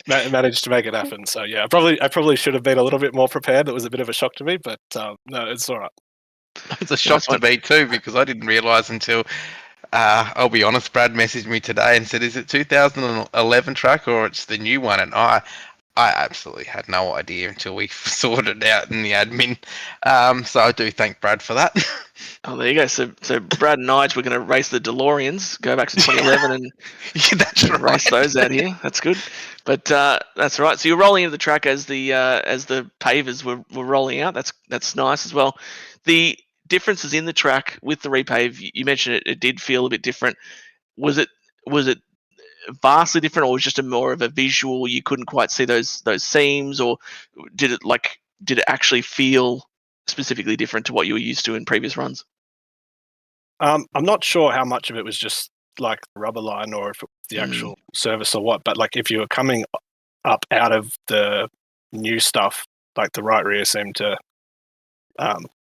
managed to make it happen. So I probably should have been a little bit more prepared. It was a bit of a shock to me, but no, it's all right. It's a shock to me too, because I didn't realise until I'll be honest, Brad messaged me today and said, "Is it 2011 track or it's the new one?" And I absolutely had no idea until we sorted it out in the admin. So I do thank Brad for that. Oh, there you go. So Brad and Nige, we're going to race the DeLoreans, go back to 2011 and that's right. Race those out here. That's good. But that's right. So you're rolling into the track as the pavers were rolling out. That's nice as well. The differences in the track with the repave, you mentioned it did feel a bit different. Was it vastly different, or was it just more of a visual? You couldn't quite see those seams, or did it actually feel specifically different to what you were used to in previous runs? I'm not sure how much of it was just like the rubber line or if it was the actual service or what, but like if you were coming up out of the new stuff, like the right rear seemed to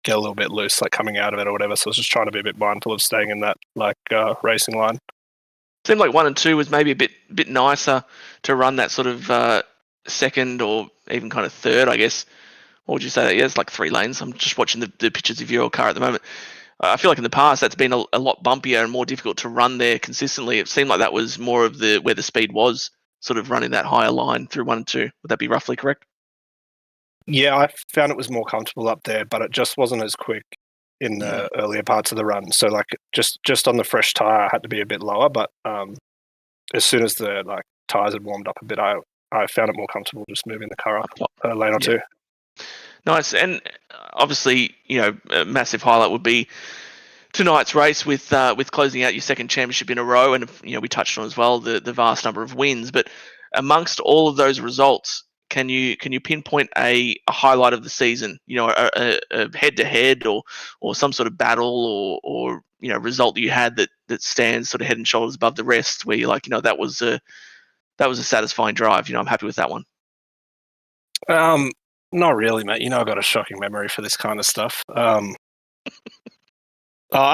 get a little bit loose, like coming out of it or whatever. So I was just trying to be a bit mindful of staying in that like racing line. Seemed like 1 and 2 was maybe a bit nicer to run that sort of second or even kind of third, I guess. What would you say? Yeah, it's like 3 lanes. I'm just watching the pictures of your car at the moment. I feel like in the past that's been a lot bumpier and more difficult to run there consistently. It seemed like that was more of where the speed was, sort of running that higher line through 1 and 2. Would that be roughly correct? Yeah, I found it was more comfortable up there, but it just wasn't as quick in the earlier parts of the run. So like just on the fresh tire, I had to be a bit lower. But as soon as the like tires had warmed up a bit, I found it more comfortable just moving the car up a lane or two. Nice. And obviously, a massive highlight would be tonight's race with closing out your second championship in a row. And, we touched on as well the vast number of wins. But amongst all of those results, can you pinpoint a highlight of the season? A head-to-head or some sort of battle or result that you had that stands sort of head and shoulders above the rest, where you're like, that was a satisfying drive. I'm happy with that one. Not really, mate. I've got a shocking memory for this kind of stuff. I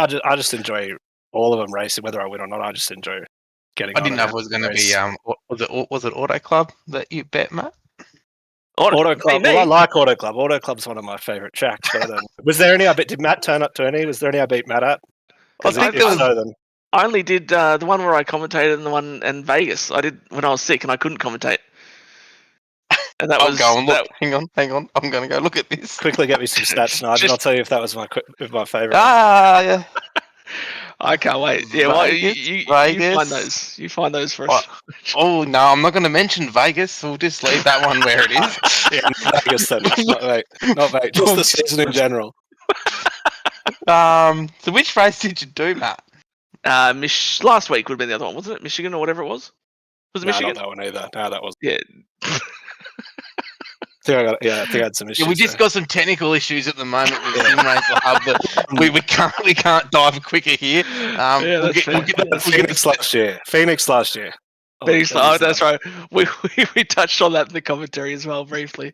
just enjoy all of them racing, whether I win or not. I just enjoy getting. I didn't know if it was going to be was it Auto Club that you bet, Matt? Auto Club. Well, I like Auto Club. Auto Club's one of my favourite tracks. But, was there any I bet? Did Matt turn up to any? Was there any I beat Matt at? I think there was. I only did the one where I commentated and the one in Vegas. I did when I was sick and I couldn't commentate. And that was. Go and look. Hang on. I'm going to go look at this. Quickly get me some stats, Nigel. I'll tell you if that was my favourite. Yeah. I can't wait. Yeah, well, you find those. You find those for us. Oh no, I'm not going to mention Vegas. We'll just leave that one where it is. Yeah, Vegas then. Not Vegas. Just the season in general. So which race did you do, Matt? Last week would have been the other one, wasn't it? Michigan or whatever it was. Was it Michigan? Not that one either. No, that was. Yeah. I think I had some issues. Yeah, we just got some technical issues at the moment with Sim Racer Hub, but we can't dive quicker here. Phoenix last year. Phoenix, that's right. We touched on that in the commentary as well briefly,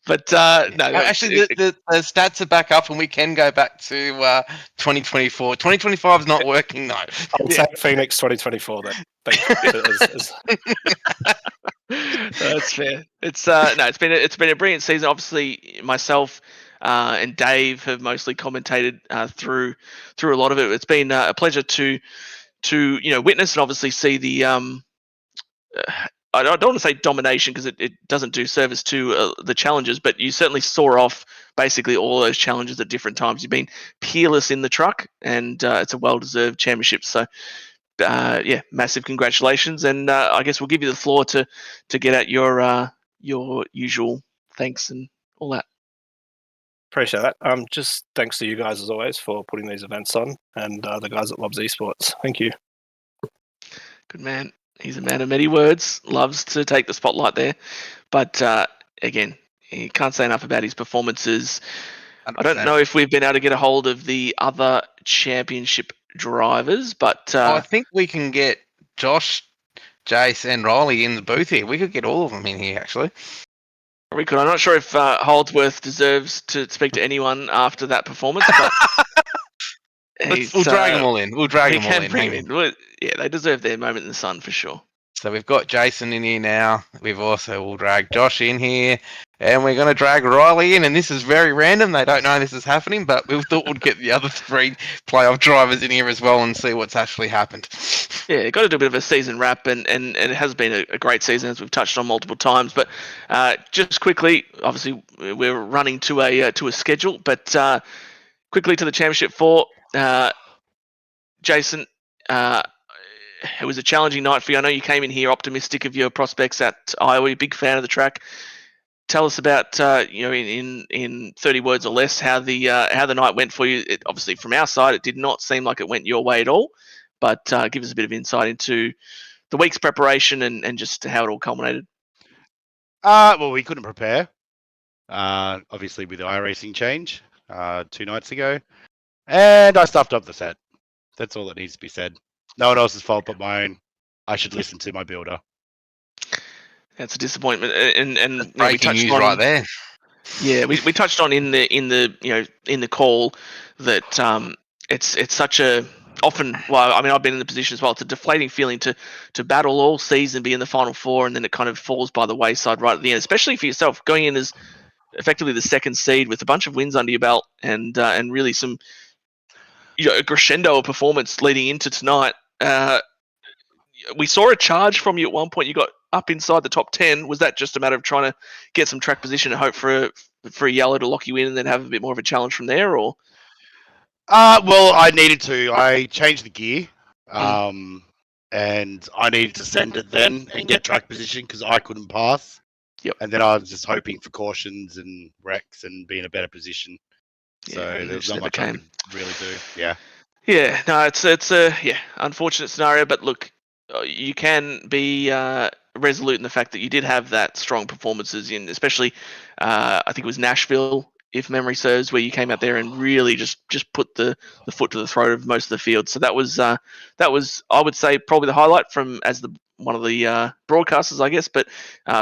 but no. Actually, the stats are back up, and we can go back to 2024. 2025 is not working though. I'll take Phoenix 2024 then. That's fair. It's it's been a brilliant season. Obviously, myself and Dave have mostly commentated through a lot of it. It's been a pleasure to witness and obviously see the I don't want to say domination because it doesn't do service to the challenges, but you certainly saw off basically all those challenges at different times. You've been peerless in the truck, and it's a well-deserved championship. So. Massive congratulations, and I guess we'll give you the floor to get at your usual thanks and all that. Appreciate that. Just thanks to you guys as always for putting these events on, and the guys at Lobs Esports. Thank you. Good man. He's a man of many words. Loves to take the spotlight there, but again, you can't say enough about his performances. 100%. I don't know if we've been able to get a hold of the other championship drivers, but I think we can get Josh, Jace, and Riley in the booth here. We could get all of them in here, actually. We could. I'm not sure if Holdsworth deserves to speak to anyone after that performance, but we'll drag them all in. We'll drag them all in. Yeah, they deserve their moment in the sun for sure. So we've got Jason in here now. We'll drag Josh in here, and we're going to drag Riley in. And this is very random. They don't know this is happening, but we thought we'd get the other 3 playoff drivers in here as well and see what's actually happened. Yeah, got to do a bit of a season wrap, and it has been a great season as we've touched on multiple times. But just quickly, obviously we're running to a schedule, but quickly to the championship 4. Jason. It was a challenging night for you. I know you came in here optimistic of your prospects at Iowa. You're a big fan of the track. Tell us about in 30 words or less how the night went for you. Obviously, from our side, it did not seem like it went your way at all. But give us a bit of insight into the week's preparation and just how it all culminated. Well, we couldn't prepare. Obviously, with the iRacing change 2 nights ago, and I stuffed up the set. That's all that needs to be said. No one else's fault but my own. I should listen to my builder. That's a disappointment. And breaking news right there. Yeah, we touched on in the call that it's such a often. Well, I mean, I've been in the position as well. It's a deflating feeling to battle all season, be in the final four, and then it kind of falls by the wayside right at the end. Especially for yourself, going in as effectively the second seed with a bunch of wins under your belt and really some a crescendo of performance leading into tonight. We saw a charge from you at one point. You got up inside the top 10. Was that just a matter of trying to get some track position and hope for a yellow to lock you in and then have a bit more of a challenge from there? Or Well, I needed to. I changed the gear, and I needed to send it then and get track position because I couldn't pass. Yep. And then I was just hoping for cautions and wrecks and be in a better position. So there's not much I could really do. Yeah. Yeah. No, it's a unfortunate scenario, but look, you can be resolute in the fact that you did have that strong performances in, especially I think it was Nashville, if memory serves, where you came out there and really just put the foot to the throat of most of the field. So that was I would say probably the highlight from as one of the broadcasters, I guess. But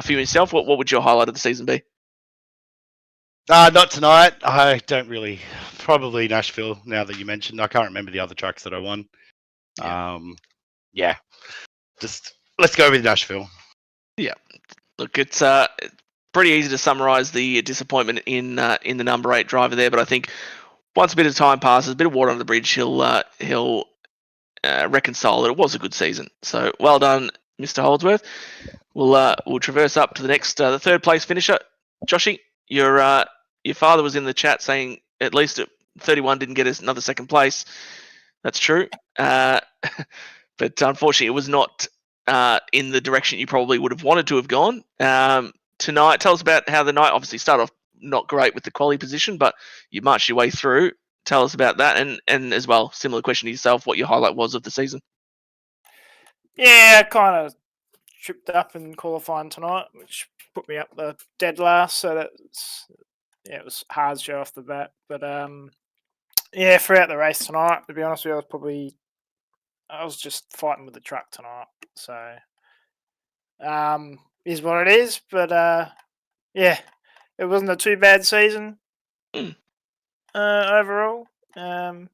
for yourself, what would your highlight of the season be? Not tonight. I don't really. Probably Nashville. Now that you mentioned, I can't remember the other tracks that I won. Yeah. Just let's go with Nashville. Yeah. Look, it's pretty easy to summarise the disappointment in the number 8 driver there, but I think once a bit of time passes, a bit of water on the bridge, he'll reconcile that it was a good season. So well done, Mr. Holdsworth. We'll traverse up to the next the third place finisher, Joshy. Your father was in the chat saying at least at 31 didn't get us another second place. That's true, but unfortunately it was not in the direction you probably would have wanted to have gone. Tonight, tell us about how the night obviously started off not great with the quali position, but you marched your way through. Tell us about that, and as well, similar question to yourself, what your highlight was of the season. Yeah, I kind of tripped up in qualifying tonight, which put me up the dead last. So it was hard show off the bat. But throughout the race tonight, to be honest with you, I was just fighting with the truck tonight. So is what it is. But it wasn't a too bad season overall. A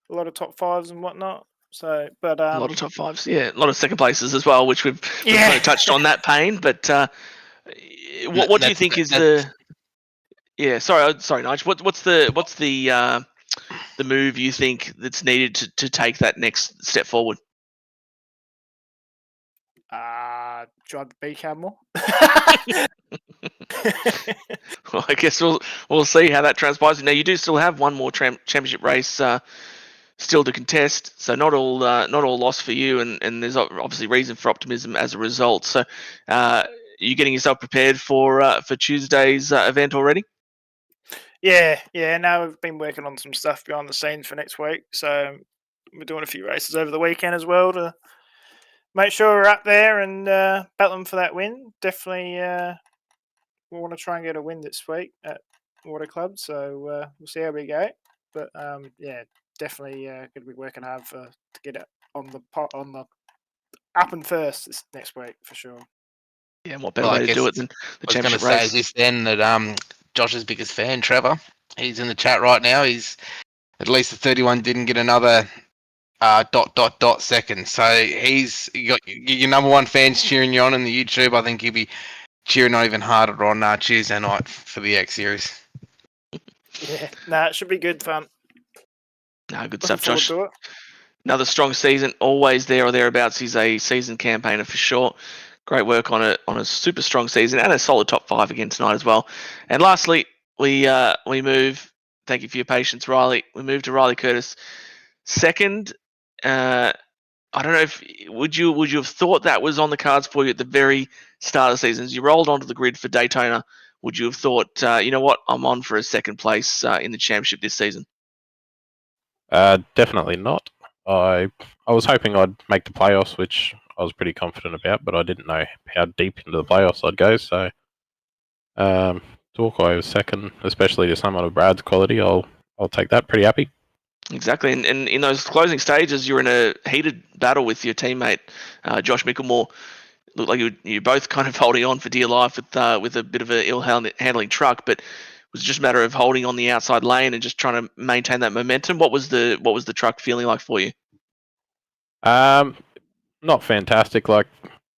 lot of top fives and whatnot. So, but a lot of top fives, a lot of second places as well, which we've kind of touched on that pain. But what do you think is the? Yeah, sorry, Nigel. What's the move you think that's needed to take that next step forward? Drive the B-cab more. Well, I guess we'll see how that transpires. Now you do still have one more championship race still to contest, so not all lost for you, and there's obviously reason for optimism as a result. So, you getting yourself prepared for Tuesday's event already? Yeah. Now we've been working on some stuff behind the scenes for next week, so we're doing a few races over the weekend as well to make sure we're up there and battling for that win. Definitely, we want to try and get a win this week at Water Club, so we'll see how we go. But definitely going to be working hard to get it on the up and first this next week for sure. Yeah, and what better way to do it than the championship race? I was going to say this then that Josh's biggest fan, Trevor, he's in the chat right now. He's at least the 31 didn't get another ... second. So you got your number one fans cheering you on in the YouTube. I think he'll be cheering on even harder on Tuesday night for the X Series. Yeah, it should be good fun. Good stuff, Josh. Another strong season, always there or thereabouts. He's a seasoned campaigner for sure. Great work on a super strong season and a solid top 5 again tonight as well. And lastly, we move. Thank you for your patience, Riley. We move to Riley Curtis, second. I don't know if would you have thought that was on the cards for you at the very start of the season? As you rolled onto the grid for Daytona, would you have thought, you know what, I'm on for a second place in the championship this season? Definitely not. I was hoping I'd make the playoffs, which I was pretty confident about, but I didn't know how deep into the playoffs I'd go. So to walk away with second, especially to someone of Brad's quality, I'll take that. Pretty happy. Exactly, and in those closing stages, you're in a heated battle with your teammate, Josh Michelmore. looked like you both kind of holding on for dear life with a bit of a ill handling truck, but it was just a matter of holding on the outside lane and just trying to maintain that momentum. What was the truck feeling like for you? Not fantastic. Like,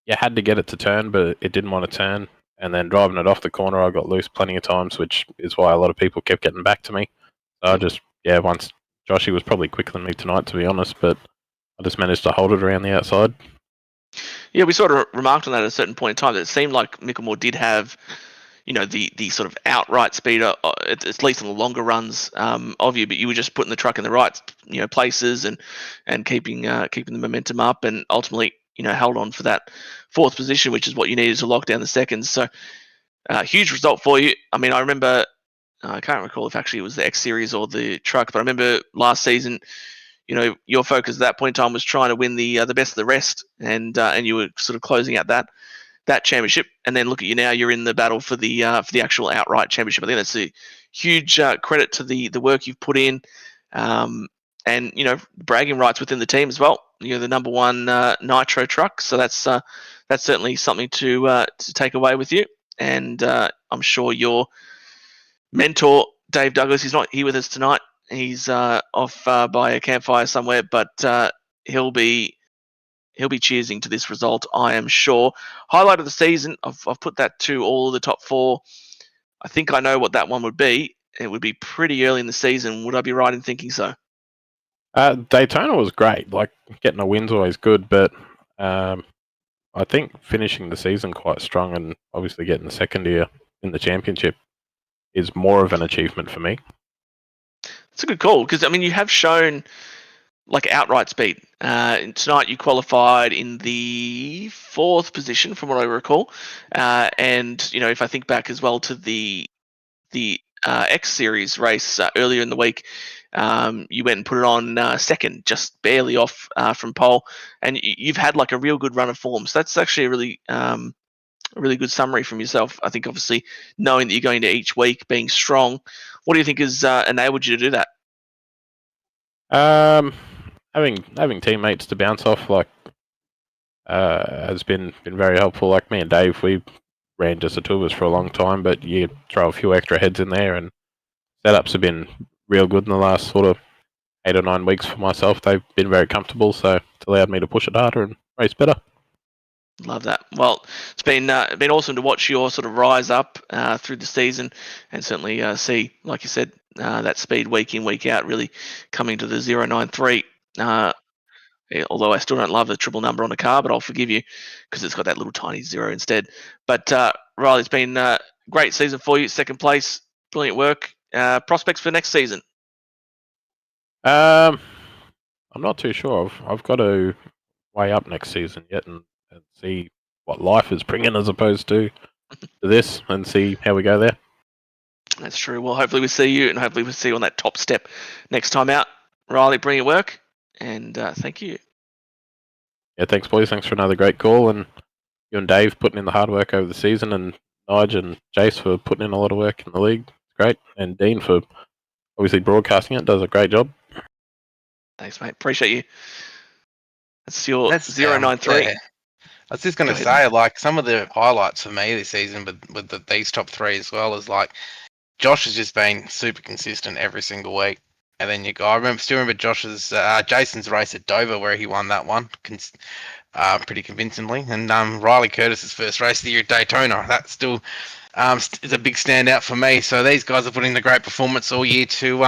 you had to get it to turn, but it didn't want to turn. And then driving it off the corner, I got loose plenty of times, which is why a lot of people kept getting back to me. So I just, once Joshy was probably quicker than me tonight, to be honest, but I just managed to hold it around the outside. Yeah, we sort of remarked on that at a certain point in time that it seemed like Michelmore did have, the sort of outright speed, at least on the longer runs of you, but you were just putting the truck in the right, places and keeping the momentum up, and ultimately, held on for that fourth position, which is what you needed to lock down the seconds. So, huge result for you. I mean, I remember, I can't recall if actually it was the X Series or the truck, but I remember last season, your focus at that point in time was trying to win the best of the rest, and you were sort of closing out that championship. And then look at you now; you're in the battle for the actual outright championship. I think that's a huge credit to the work you've put in, and bragging rights within the team as well. You're the number one Nitro truck, so that's certainly something to take away with you. And I'm sure your mentor Dave Douglas, he's not here with us tonight. He's off by a campfire somewhere, but he'll be cheersing to this result, I am sure. Highlight of the season, I've put that to all of the top four. I think I know what that one would be. It would be pretty early in the season. Would I be right in thinking so? Daytona was great. Like, getting a win's always good, but I think finishing the season quite strong and obviously getting the second year in the championship is more of an achievement for me. It's a good call, because I mean, you have shown like outright speed. Tonight you qualified in the fourth position, from what I recall, and if I think back as well to the X Series race earlier in the week, you went and put it on second, just barely off from pole, and you've had like a real good run of form. So that's actually a really good summary from yourself. I think obviously knowing that you're going to each week being strong, what do you think has enabled you to do that? Having teammates to bounce off has been very helpful. Like, me and Dave, we ran just the two of us for a long time, but you throw a few extra heads in there, and setups have been real good in the last sort of 8 or 9 weeks for myself. They've been very comfortable, so it's allowed me to push it harder and race better. Love that. Well, it's been awesome to watch your sort of rise up through the season, and certainly see, like you said, that speed week in, week out, really coming to the 093. Although I still don't love the triple number on a car, but I'll forgive you because it's got that little tiny zero instead. But Riley, it's been a great season for you. Second place, brilliant work. Prospects for next season? I'm not too sure. I've got to weigh up next season yet and see what life is bringing as opposed to this, and see how we go there. That's true. Well, hopefully we see you, and hopefully we see you on that top step next time out. Riley, brilliant work, and thank you. Yeah, thanks, boys. Thanks for another great call, and you and Dave putting in the hard work over the season, and Nige and Jace for putting in a lot of work in the league. It's great, and Dean for obviously broadcasting it. Does a great job. Thanks, mate. Appreciate you. That's your 093. Yeah. I was just going to say, like, some of the highlights for me this season with these top three as well is, like, Josh has just been super consistent every single week. And then I still remember Jason's race at Dover where he won that one pretty convincingly. And Riley Curtis's first race of the year at Daytona, that still is a big standout for me. So these guys are putting in a great performance all year to,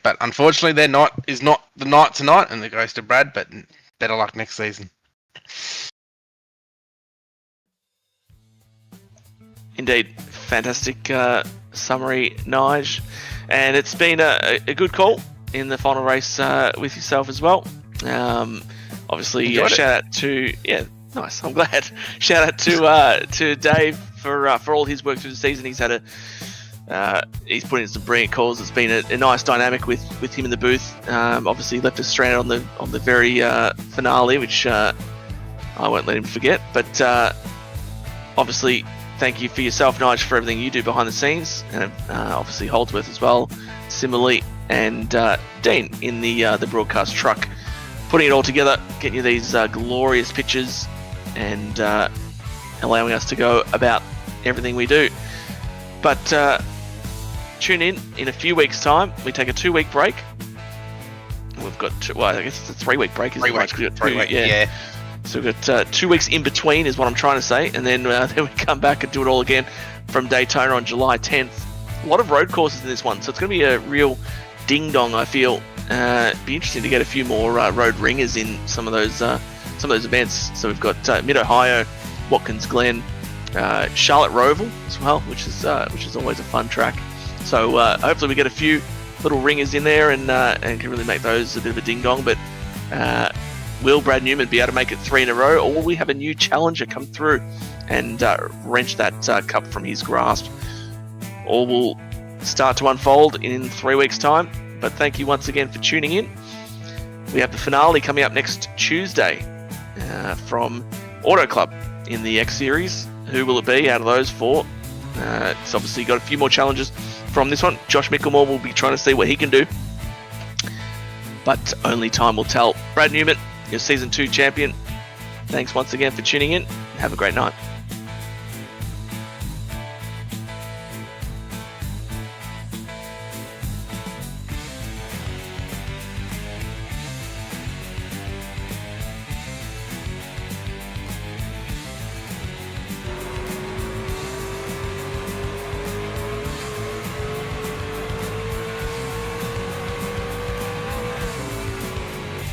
but unfortunately their night is not the night tonight, and it goes to Brad, but better luck next season. Indeed. Fantastic summary, Nige. And it's been a good call in the final race with yourself as well. Obviously, shout out to... Yeah, nice. I'm glad. Shout out to Dave for all his work through the season. He's had he's put in some brilliant calls. It's been a nice dynamic with him in the booth. Obviously, left us stranded on the very finale, which I won't let him forget. But obviously, thank you for yourself, Nige, for everything you do behind the scenes, and obviously Holdsworth as well, similarly, and Dean in the broadcast truck, putting it all together, getting you these glorious pictures and allowing us to go about everything we do. But tune in a few weeks' time. We take a 2-week break. We've got I guess it's a 3-week break. Isn't it? 3 week, yeah. So we've got 2 weeks in between is what I'm trying to say, and then we come back and do it all again from Daytona on July 10th. A lot of road courses in this one, so it's going to be a real ding-dong, I feel. It'd be interesting to get a few more road ringers in some of those events. So we've got Mid-Ohio, Watkins Glen, Charlotte Roval as well, which is always a fun track. So hopefully we get a few little ringers in there and can really make those a bit of a ding-dong. But will Brad Newman be able to make it 3 in a row, or will we have a new challenger come through and wrench that cup from his grasp? All will start to unfold in 3 weeks' time. But thank you once again for tuning in. We have the finale coming up next Tuesday from Auto Club in the X Series. Who will it be out of those 4? It's obviously got a few more challenges from this one. Josh Michelmore will be trying to see what he can do. But only time will tell. Brad Newman, your Season 2 champion. Thanks once again for tuning in. Have a great night.